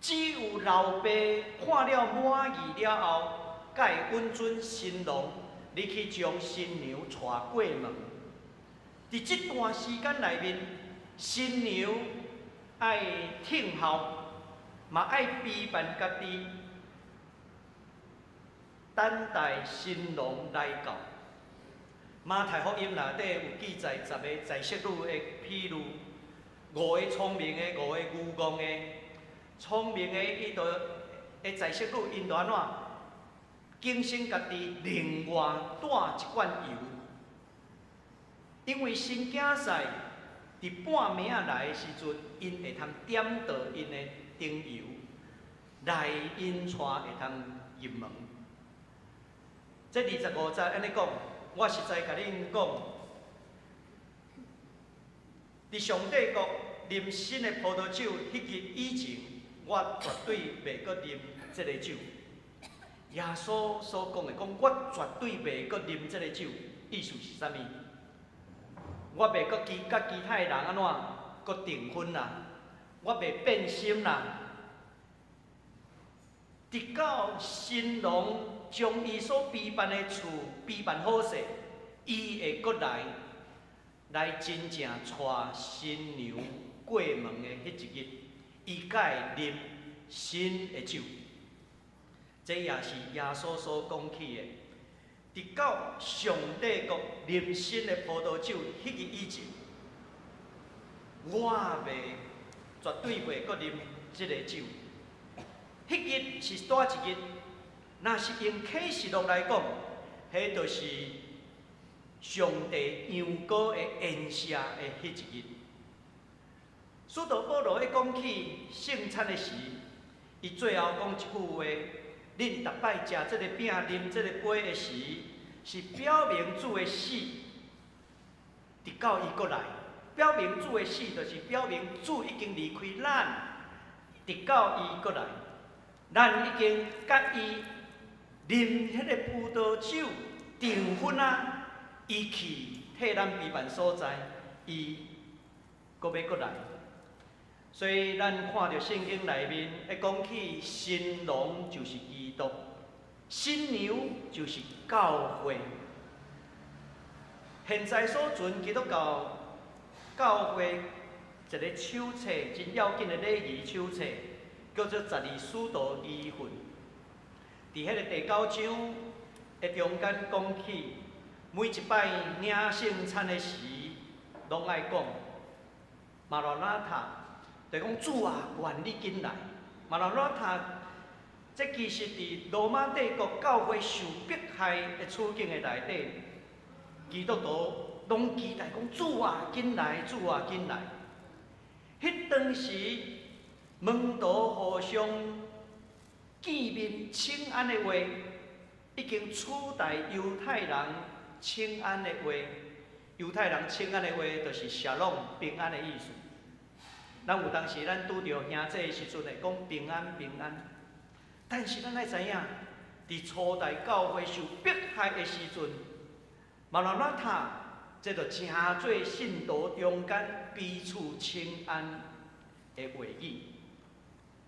只有老爸看了满意了后，才会允准新郎你去将新娘带过门。伫这段时间内面，新娘爱听候，嘛爱备办家己，等待新郎来到。马太福音内底有记载10个在色女的譬如，5个聪明的，5个愚戆的。聪明的伊就会在色女，因就安怎？精心家己另外带一罐油，因为新囝婿伫半暝仔来的时阵，因会通点倒因的灯油，来因带会通入门。这25节安尼讲，我实在甲恁讲，伫上帝国啉新的葡萄酒迄日以前，我绝对袂阁啉这个酒。耶稣所讲的，讲我绝对袂阁啉这个酒，意思是啥物？我袂阁甲其他人安怎阁订婚啦，我袂变心啦。直到新郎将伊所备办的厝备办好势，伊会阁来来真正带新娘过门的迄一日，伊该啉新的酒。这也是耶稣所讲起的。直到上帝国啉新的葡萄酒迄日以前，我绝对袂阁啉即个酒。迄日是叨一日？若是用启示录来讲，迄就是上帝羊羔的宴谢的迄一日。使徒保罗咧讲起圣餐的时，伊最后讲一句话。恁逐摆食即个饼、啉即个杯的时，是表明主的死，直到伊过来。表明主的死，就是表明主已经离开咱，直到伊过来，咱已经甲伊啉迄个葡萄酒订婚啊，伊去替咱陪伴所在，伊阁要过来。所以，咱看到圣经内面会讲起新郎就是基督，新娘就是教会。现在所存基督教会一个手册，真要紧的礼仪手册，叫做12使徒遗训。伫迄个第9章的中间讲起，每一摆领圣餐的时，拢爱讲马拉纳塔。就讲主啊，愿你紧来！马拉拉塔，这其实伫罗马帝国教会受迫害的处境的内底，基督徒拢期待讲主啊，紧来！主啊，紧来！迄当时门徒互相见面请安的话，已经取代犹太人请安的话。犹太人请安的话，就是谢拢平安的意思。咱有当时咱拄着兄弟的时阵会讲平安平安，但是咱爱知影，伫初代教会受迫害的时阵，马拉纳塔这着真做信徒中间彼此请安的话语。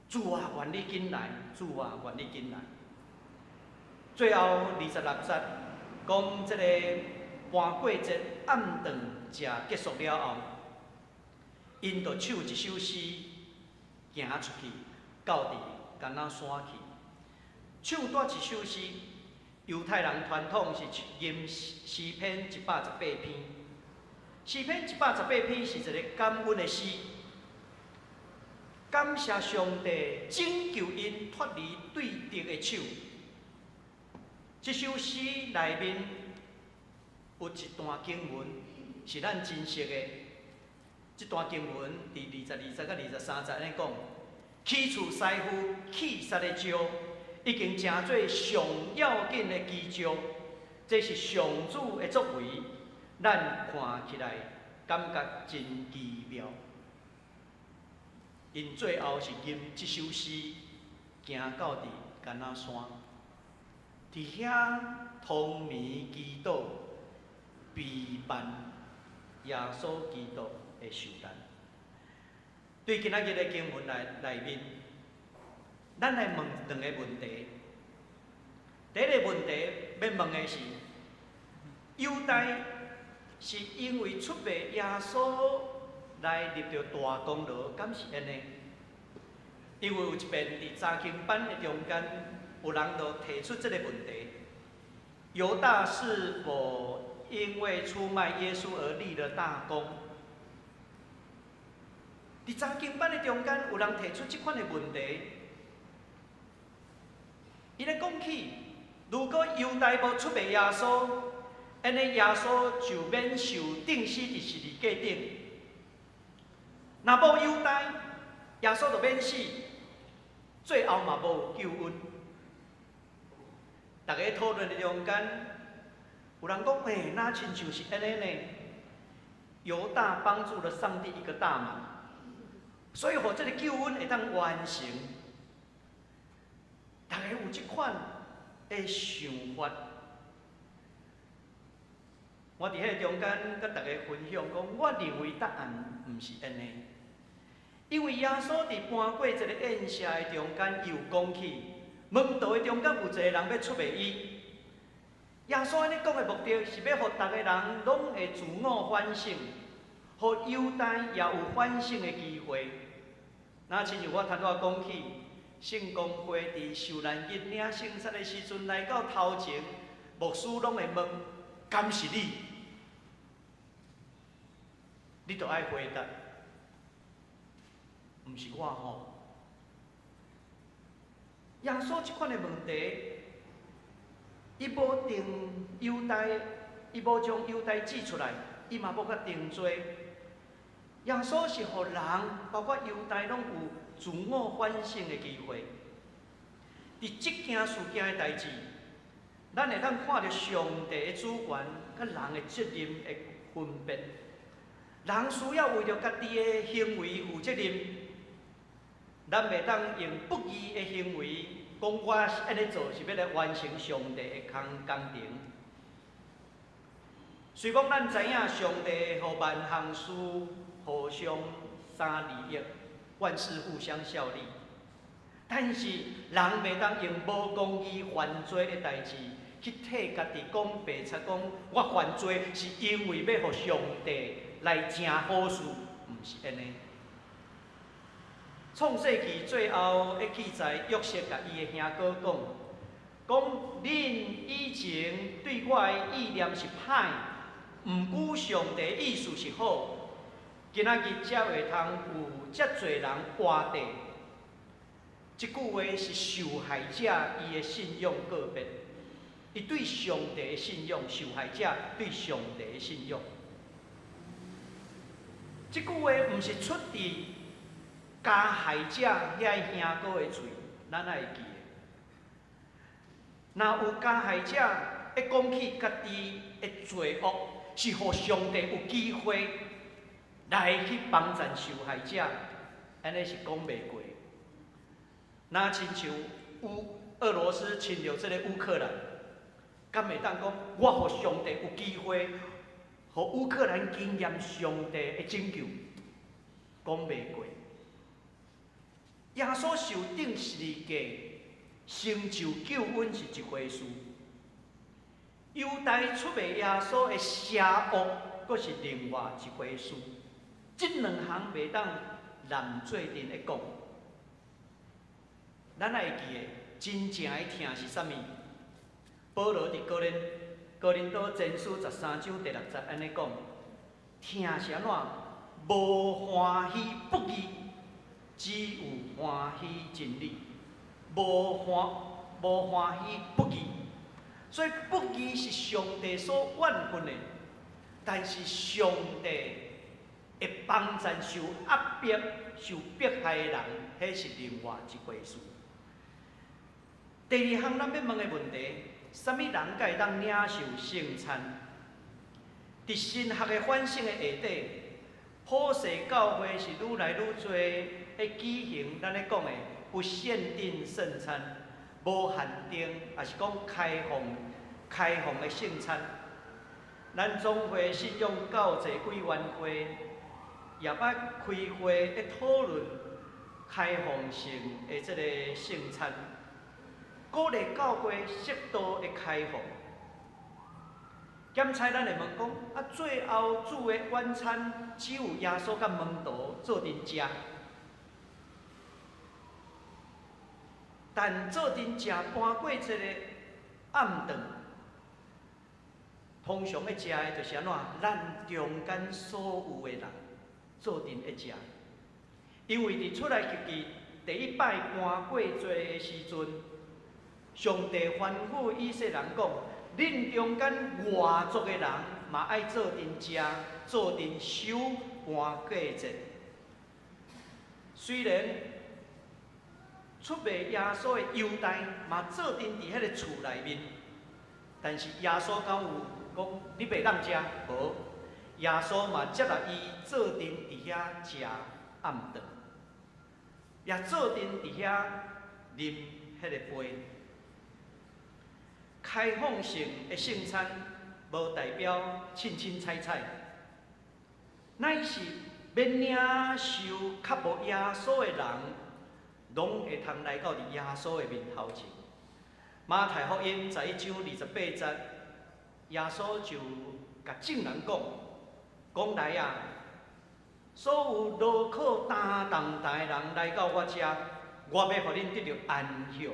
主啊，愿你紧来！主啊，愿你紧来！最后26节讲这个搬过节暗顿食结束了后。因就唱一首诗，行出去，到伫橄榄山去。唱叨一首诗，犹太人传统是吟诗篇118篇。诗篇118篇是一个感恩的诗，感谢上帝拯救因脱离对敌的手。这首诗内面有一段经文是咱真熟的。这段经文伫22节到23节咧讲，起厝师傅起杀的招，已经成做上要紧的基招。这是上主的作为，咱看起来感觉真奇妙。因最后是吟这首诗，行到伫橄榄山，伫遐通眠祈祷，陪伴耶稣基督的受难。对今仔日的经文内面，咱来问两个问题。第一个问题要问的是：犹太是因为出卖耶稣来入着大功劳，敢是安尼？因为有一遍伫查经班的中间，有人就提出这个问题：犹大是否因为出卖耶稣而立了大功？伫查经班的中间，有人提出这款的问题。伊咧讲起，如果犹大无出卖耶稣，安尼耶稣就免受钉死伫十字架顶。若无犹大，耶稣就免死，最后嘛无救恩。大家讨论的中间，有人讲：那亲像是安尼呢？犹大帮助了上帝一个大忙，所以让这个救恩会当完成。大家有这款的想法。我伫迄个中间，甲大家分享讲，我认为答案毋是安尼。因为耶稣伫搬过一个宴谢的中间，又讲起门徒的中间有一个人要出卖伊，耶稣安尼讲的目的是要互逐个人拢会自我反省，互犹太也有反省的机会。那亲像我头仔讲起，圣公会伫受难日领圣餐的时阵，来到头前，牧师拢会问：敢是你？你就爱回答，毋是我吼。耶稣即款的问题。伊无定犹太，伊无将犹太指出来，伊嘛无甲定罪。耶稣是互人，包括犹太，拢有自我反省的机会。伫即件事件的代志，咱会当看到上帝的主权甲人的责任的分别。人需要为着家己的行为负责任，咱袂当用不义的行为。讲我是安尼做，是要来完成上帝的工程。虽讲咱知影上帝互万项事互相三利益，万事互相效力，但是人袂当用无公义犯罪的代志去替家己讲白贼，讲我犯罪是因为要互上帝来成好事，毋是安尼。创世纪最后的记载，约瑟甲伊的兄哥讲：恁以前对我的意念是歹，毋顾上帝的意思是好，今仔日才会通有遮侪人活地。即句话是受害者伊的信仰个别，伊对上帝的信仰，受害者对上帝的信仰。即句话毋是出自加害者遐兄哥的嘴，咱爱会记的。若有加害者会讲起家己的罪恶，是互上帝有机会来去帮助受害者，安尼是讲袂过。若亲像俄罗斯侵略这个乌克兰，敢会当讲我互上帝有机会，互乌克兰经验上帝的拯救，讲袂过。耶稣受定十字架，成就救恩是一回事；犹太出卖耶稣的邪恶，阁是另外一回事。这两项袂当连做阵的讲。咱爱记的，真正的疼是啥物？保罗伫哥林多前书13章第6节安尼讲：疼是安怎？无欢喜不义。只有欢喜真理，无欢喜不义。所以不义是上帝所怨恨的，但是上帝会帮助受压迫、受迫害的人，迄是另外一回事。第二项咱要问的问题：什么人才会当领受圣餐？伫神学的反省的下底，普世教会是愈来愈多。会举行咱咧讲的不限定圣餐，无限定，也是讲开放的圣餐。咱总会信仰教济委员会也捌开会咧讨论开放性的这个圣餐，鼓励教会适度的开放。检查咱会问讲，啊，最后主的晚餐只有耶稣甲门徒做阵食。但做阵食搬过一个暗顿，通常要食的就是安怎？咱中间所有的人做阵要食，因为伫出来记第一摆搬过做的时阵，上帝吩咐以色列人讲：恁中间外族的人嘛爱做阵食，做阵守搬过节。虽然出卖耶稣的犹太嘛做阵伫迄个厝内面，但是耶稣敢有讲你袂当食？无，耶稣嘛接纳伊做阵伫遐食暗顿，也做阵伫遐啉迄个杯。开放性的圣餐无代表凊彩彩，乃是要领受较无耶稣的人。拢会通来到伫耶稣的面头前。马太福音11章28节耶稣就甲众人讲来啊，所有劳苦担重担的人来到我遮，我要互恁得到安息。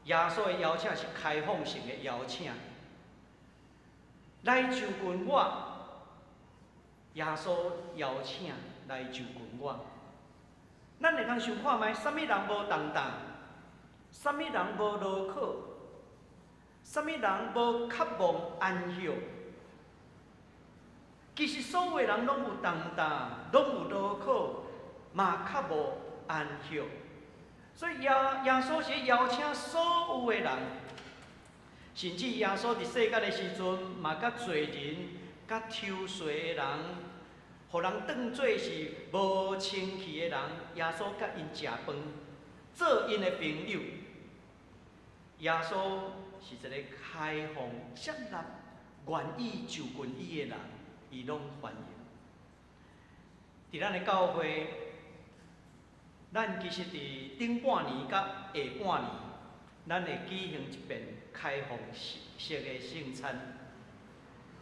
耶稣的邀请是开放性的邀请，来就近我。耶稣邀请来就近我。咱会当想看觅，啥物人无重担？啥物人无劳苦？啥物人无渴望安息？其实所有的人拢有重担，拢有劳苦，嘛较无安息。所以耶稣是邀请所有的人，甚至耶稣伫世间的时阵，嘛甲罪人、甲抽税的人，互人当作是无清气的人，耶稣甲因食饭，做因的朋友。耶稣是一个开放、接纳、愿意就近伊的人，伊拢欢迎。伫咱的教会，咱其实伫顶半年甲下半年，咱会举行一遍开放式的圣餐。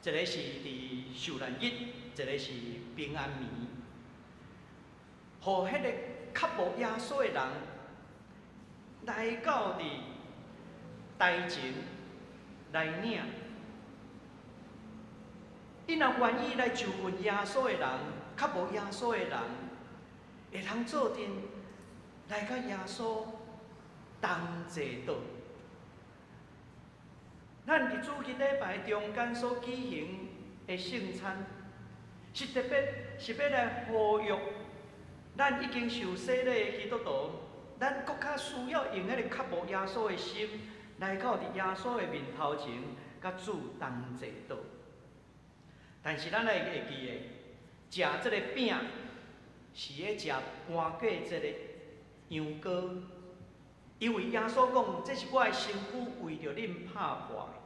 一个是伫受难日，一个是平安暝，互迄个较无耶稣的人来到伫台前来领。伊若愿意来就近耶稣的人，较无耶稣的人，会通做阵来甲耶稣同坐倒。咱伫主日礼拜中间所举行的圣餐，是特别是要来呼吁咱已经受洗礼的基督徒，咱更较需要用迄个较无耶稣的心，来到伫耶稣的面头前，甲主同坐倒。但是咱会记的，食这个饼是咧食搬过这个羊羔。因为耶稣讲，这是我的身躯为着恁拍破的。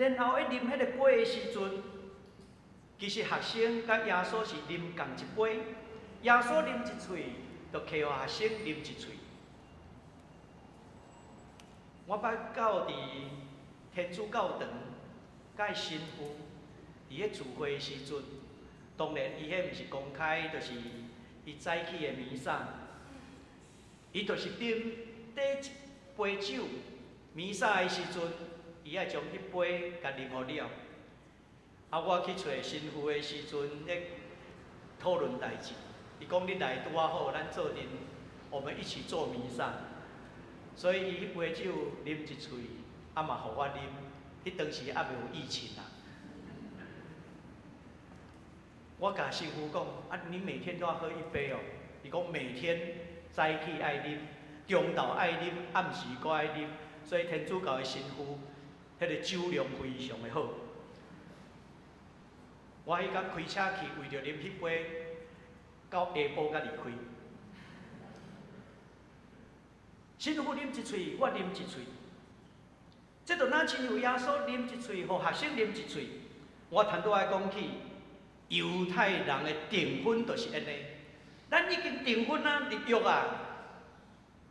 然后一啉迄个杯的时阵，其实学生甲耶稣是啉共一杯，耶稣啉一喙，就祈互学生啉一喙。我捌到伫天主教堂，甲伊神父伫咧聚会的时阵，当然伊迄毋是公开，就是伊早起的弥撒。伊就是啉第一杯酒，弥撒的时阵，伊爱将迄杯甲啉好了。啊，我去找神父的时阵，咧讨论代志。伊讲你来拄啊好，咱做阵，我们一起做弥撒。所以伊迄杯酒啉一喙，啊嘛互我啉。迄当时还袂有疫情啊。我甲神父讲，啊，你每天都要喝一杯哦。伊讲每天。早起爱啉，中昼爱啉，暗时搁爱啉，所以天主教的神父，迄个酒量非常的好。我迄天开车去，为着啉迄杯，到下晡才离开。神父啉一喙，我啉一喙，这就哪亲像耶稣啉一喙，互学生啉一喙。我谈倒来讲起，犹太人的订婚就是安尼。咱已经订婚啊，入约啊。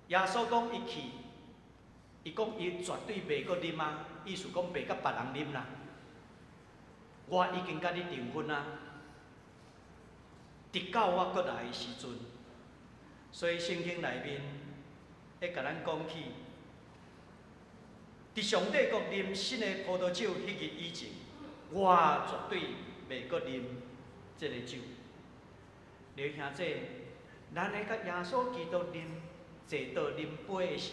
耶稣讲伊去，伊讲伊绝对袂阁啉啊，意思讲袂甲别人啉啦。我已经甲你订婚啊，直到我阁来的时阵，所以圣经内面会甲咱讲起，伫上帝国啉新的葡萄酒迄日以前，我绝对袂阁啉这个酒。你兄弟，咱咧甲耶稣基督坐倒啉杯的时，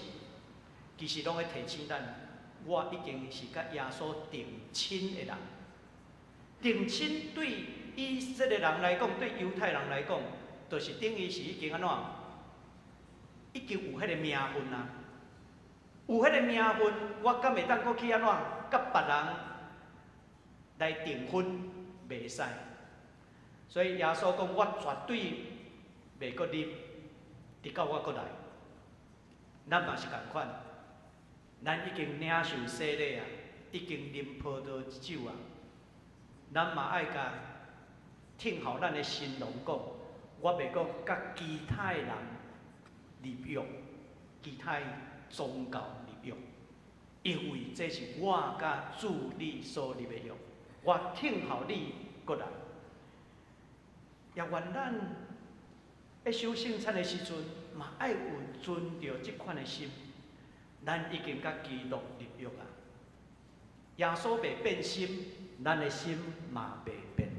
其实拢咧提醒咱，我已经是甲耶稣定亲的人。定亲对以色列人来讲，对犹太人来讲，就是等于是已经安怎？已经有迄个名分啊！有迄个名分，我敢会当搁去安怎？甲别人来订婚，袂使。所以耶稣讲，我绝对袂阁啉，直到我阁来。咱嘛是共款，咱已经领受洗礼啊，已经啉葡萄酒啊，咱嘛爱甲听候咱的新郎讲，我袂阁甲其他人入约，其他宗教入约。因为这是我甲主你所立的约，我听候你过来。也愿咱要守圣餐的时阵，嘛爱有存着即款的心。咱已经甲基督立约啊，耶稣袂变心，咱的心嘛袂变。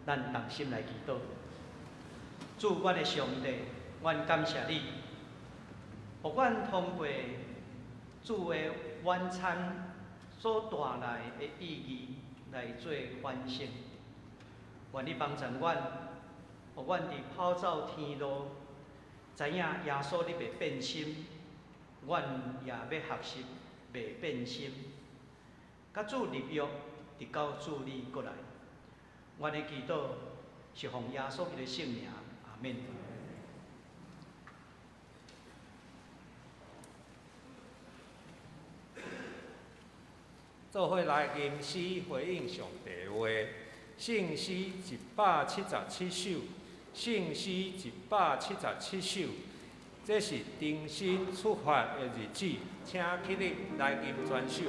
咱同心来祈祷，主，阮的上帝，阮感谢你，互阮通过主的晚餐所带来的意义来做反省。愿你帮助阮，互阮伫跑走天路，知影耶稣你袂变心，阮也要学习袂变心。甲主立约，直到主你过来。阮的祈祷是奉耶稣基督的圣名，阿免。做伙来吟诗回应上帝的话，圣诗177首，圣诗177首，这是重新出发的日子，请起立来吟全首。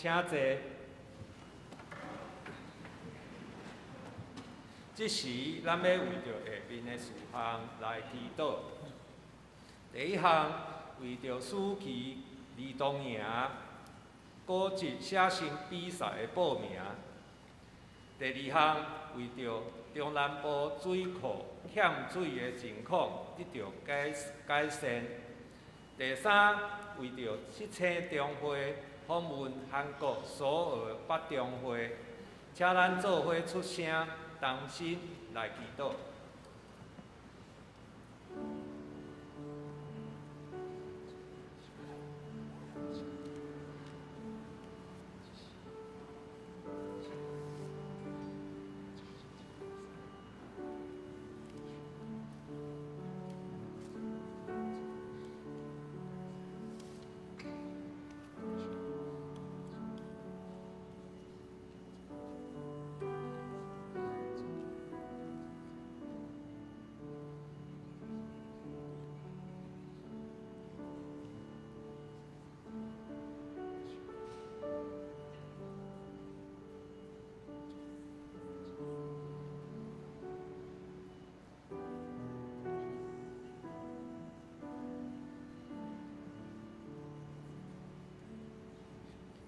请坐。这时，咱要为着下面的事项来祈祷。第一项，为着暑期儿童营古籍写生比赛的报名；第二项，为着中南部水库欠水的情况得到改善；第三，为着17青中会访问韩国首尔北中会，请咱做伙出声，同心来祈祷。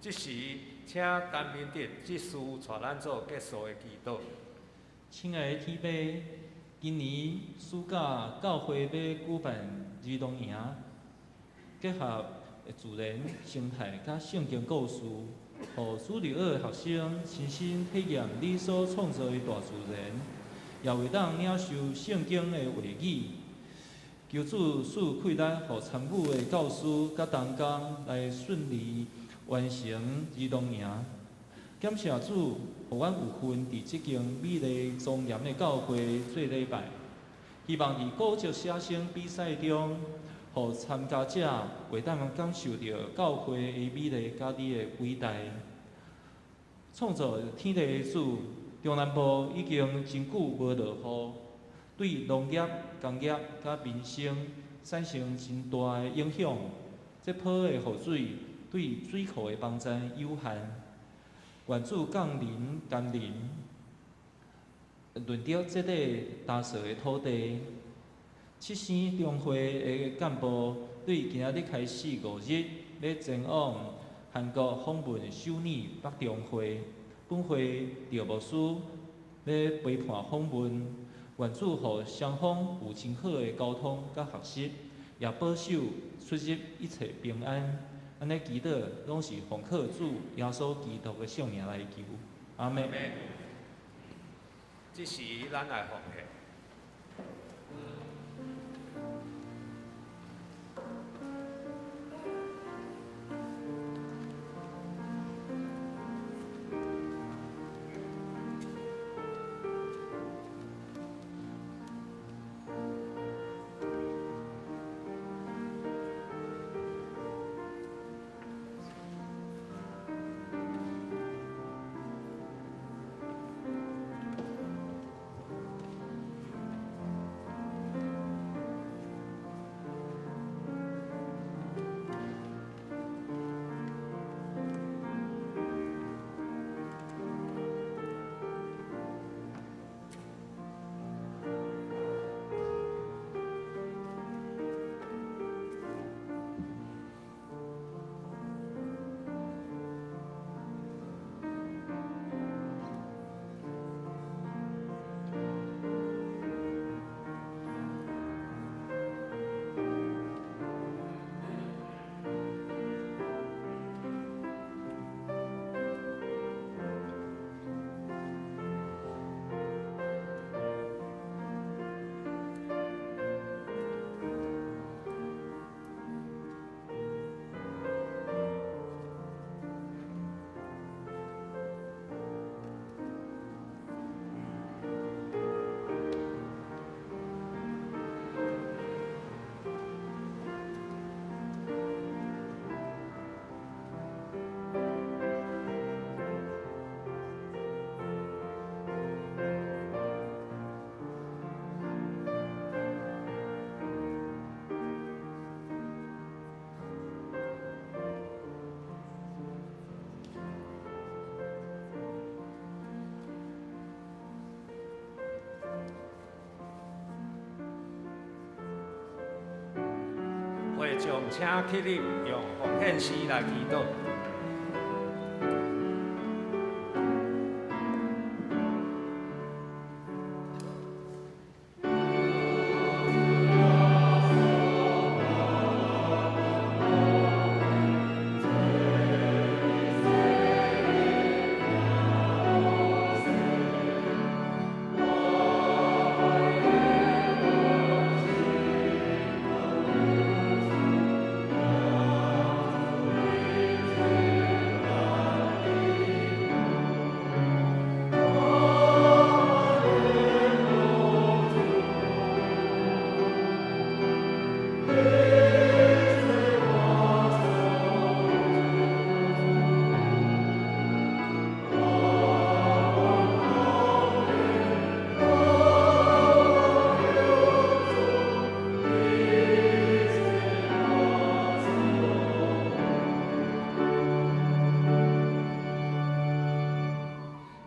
这时，请陈明德执事带咱做结束的祈祷。亲爱的天父，今年暑假教会要举办儿童营，结合的自然生态甲圣经故事，互主日学的学生亲身体验你所创造的大自然，也会当领受圣经的话语。求主赐开力，互参与的教师甲同工来顺利完成儿童营。感谢主，互阮有份伫即间美丽庄严的教会做礼拜。希望伫古籍写生比赛中，互参加者会当感受到教会的美丽甲你的伟大。创造天地的主，中南部已经真久无落雨，对农业、工业甲民生产生真大的影响。这坡的雨水对水库的帮助有限，愿主降临甘霖，润着这块干燥的土地。七星中会的干部对今仔日开始5日要前往韩国访问首尔北中会，本会赵牧师要陪伴访问，愿主互双方有真好的沟通甲学习，也保守出入一切平安。安尼祈祷拢是奉靠主耶稣基督的圣名来求，阿门。这时咱来奉献。会众请起立，用奉献诗来祈祷。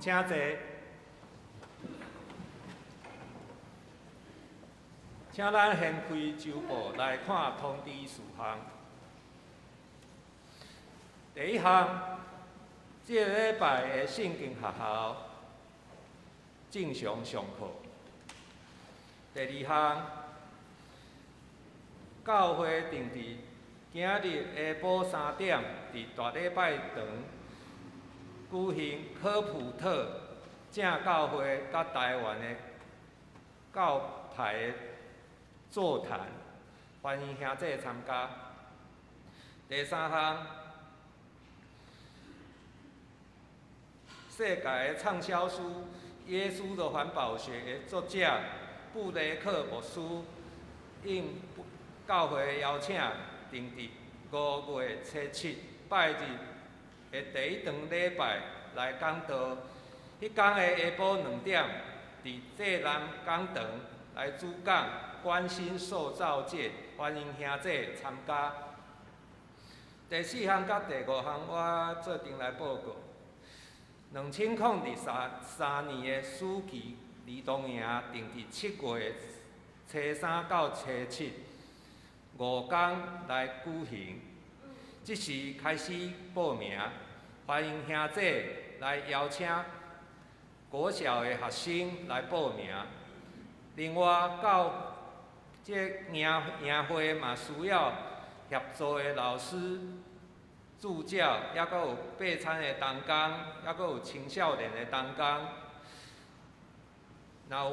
请坐，请咱掀开周报来看通知事项。第一项，这个礼拜的圣经学校正常上课。第二项，教会定期今日下晡3点，伫大礼拜堂举行科普特正教会甲台湾的教派的座谈，欢迎兄弟参加。第三项，世界的畅销书《耶稣的环保学》的作者布雷克牧师应教会邀请，定伫5月7拜日的第一堂礼拜来讲道。迄天的下晡2点，伫济南讲堂来主讲关心受造界，欢迎兄弟参加。第4项甲第5项，我做阵来报告。2023年的暑期儿童营定伫7月初3到初7，5天来举行。即时开始报名，欢迎兄弟来邀请国小的学生来报名。另外，到这营会嘛需要协助的老师、助教，还佫有备餐的同工，还佫有青少年的同工。若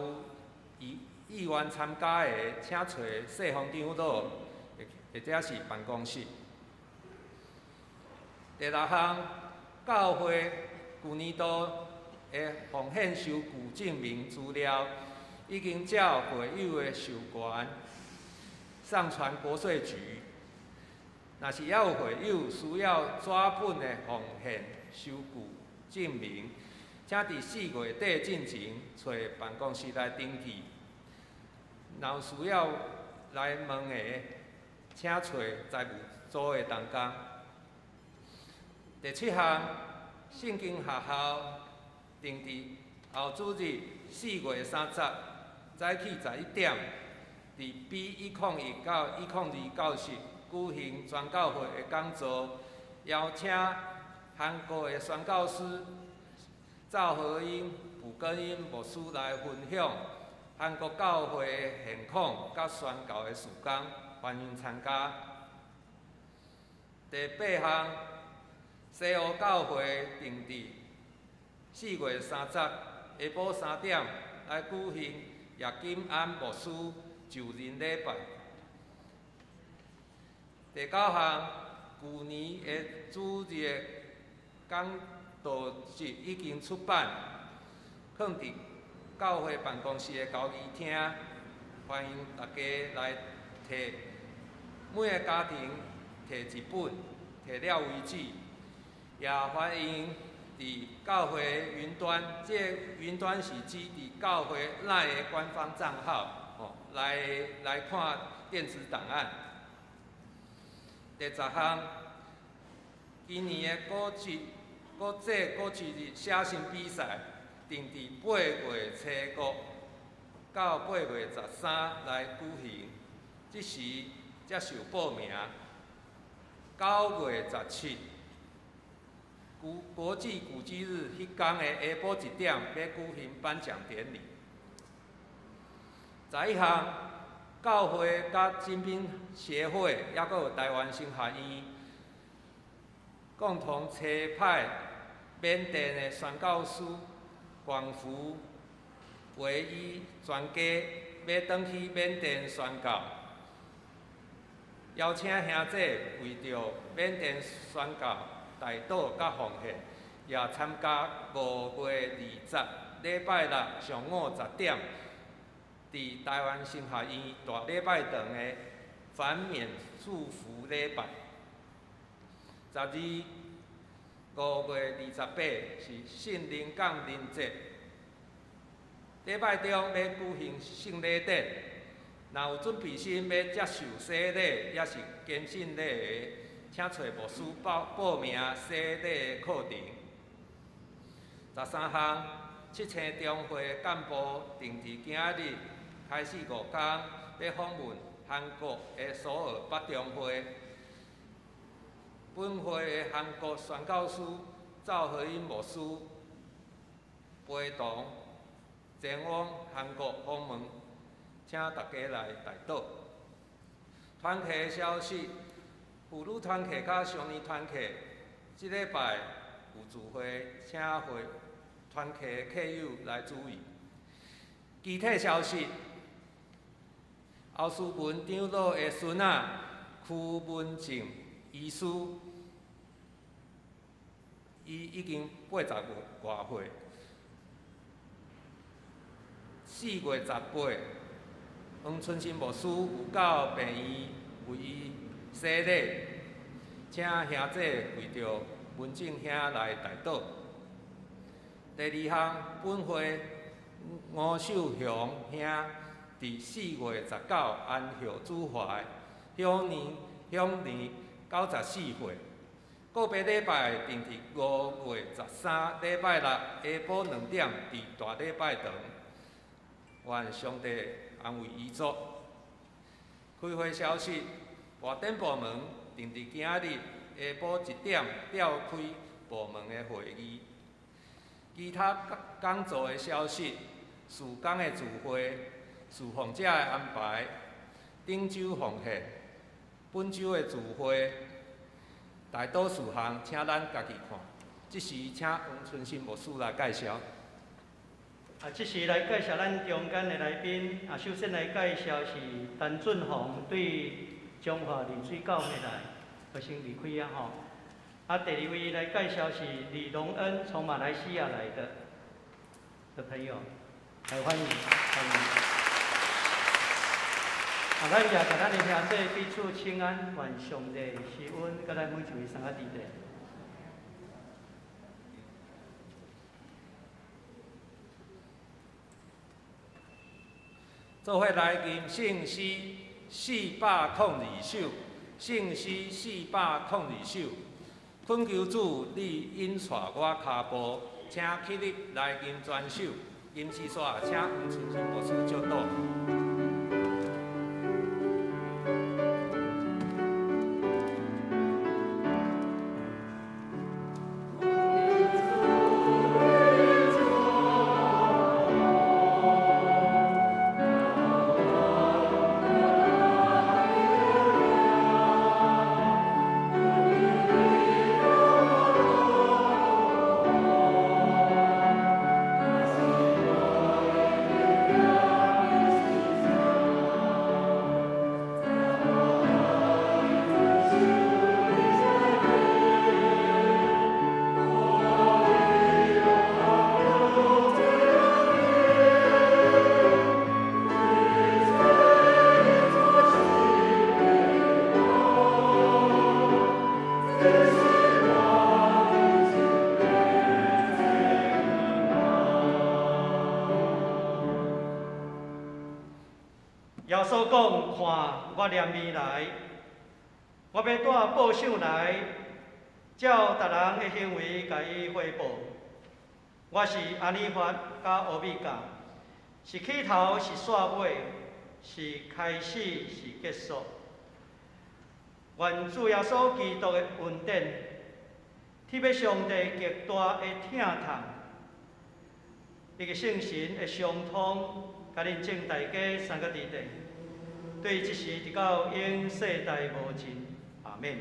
有意愿参加的，请找细方长老，或者是办公室。第6项，教会去年度的奉献收据证明资料，已经照会友的授权上传国税局。若是还有会友需要纸本的奉献收据证明，请伫4月底进前找办公室来登记。若有需要来问的，请找财务组的同工。第7项，圣经学校定伫后主日4月30早起11点，伫 B101到102教室举行全教会的讲座，邀请韩国的宣教师赵和英、朴根英牧师来分享韩国教会的现况甲宣教的事工，欢迎参加。第8项，西欧教会定伫4月30下晡3点来举行叶金安牧师就任礼拜。第9项，去年的主日讲道集已经出版，放伫教会办公室的交易厅，欢迎大家来摕，每个家庭摕一本，摕了为止。也欢迎伫教会云端，这云端是指伫教会赖的官方账号，来看电子档案。第10项，今年的国际日写信比赛定伫8月初5到8月13来举行，即时才受报名。9月17。国际古迹日迄天的下晡1点，要举行颁奖典礼。11项，教会甲精兵协会，还佫有台湾神学院，共同车派缅甸的宣教师广福唯一全家要转去缅甸宣教，邀请兄弟为着缅甸宣教代祷甲奉献，也参加5月20礼拜六上午10点，伫台湾神学院大礼拜堂的反缅祝福礼拜。12、5月28是圣灵降临节，礼拜中要举行圣礼典，若有准备心要接受洗礼，也是坚信礼的，请找牧师报名洗礼的课程。13项，7星中会干部定伫今日开始5天，要访问韩国的首尔北中会。本会的韩国宣教师赵和英牧师陪同前往韩国访问，请大家来代祷。团契消息，妇女团契甲少年团契，即礼拜有聚会，请团契的客友来注意。具体消息，后事文长老的孙仔屈文静医师，伊已经80外岁，4月18，黄春新牧师有到病院为伊洗礼，请兄弟为着文静兄来代祷。第二项，本会吴秀雄兄伫4月19安孝主怀，享年94岁。个别礼拜定伫5月13礼拜六下晡2点伫大礼拜堂。愿上帝安慰遗族。开会消息，外展部门定伫今日下晡1点召开部门的会议。其他讲座的消息，事工的聚会、侍奉者的安排、顶周奉献、本周的聚会，大多事项请咱家己看。即时请黄春新牧师来介绍。即时来介绍咱中间的来宾。首先来介绍是陈俊宏对中华丽水教会来学生离开吼。第二位来介绍是李荣恩，从马来西亚来的朋友，来欢迎。咱也甲咱的兄弟彼此请安，愿上帝施恩，甲咱每一位三个弟弟。做伙来吟圣诗402首，圣诗402首。恳求主，你引带我脚步，请起立来吟全首。吟诗煞，请黄春新牧师教导。耶稣讲：看，我念未来，我要带报赏来，照逐人的行为甲伊汇报。我是安尼法甲欧米伽，是起头，是煞尾，是开始，是结束。愿主耶稣基督的恩典，特别上帝极大的疼痛，伊个圣神的相通。甲恁敬大家三个弟弟，对即时直到永世代无尽，阿免。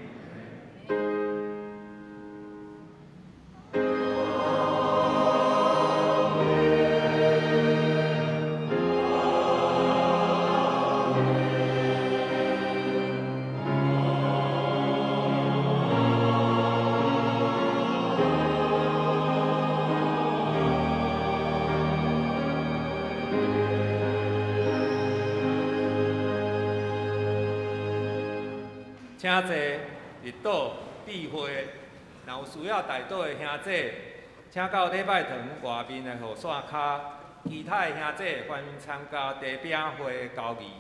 请坐入岛闭会，若有需要代祷的兄弟，请到礼拜堂外面的雨伞骹。其他的兄弟欢迎参加地饼会的交易。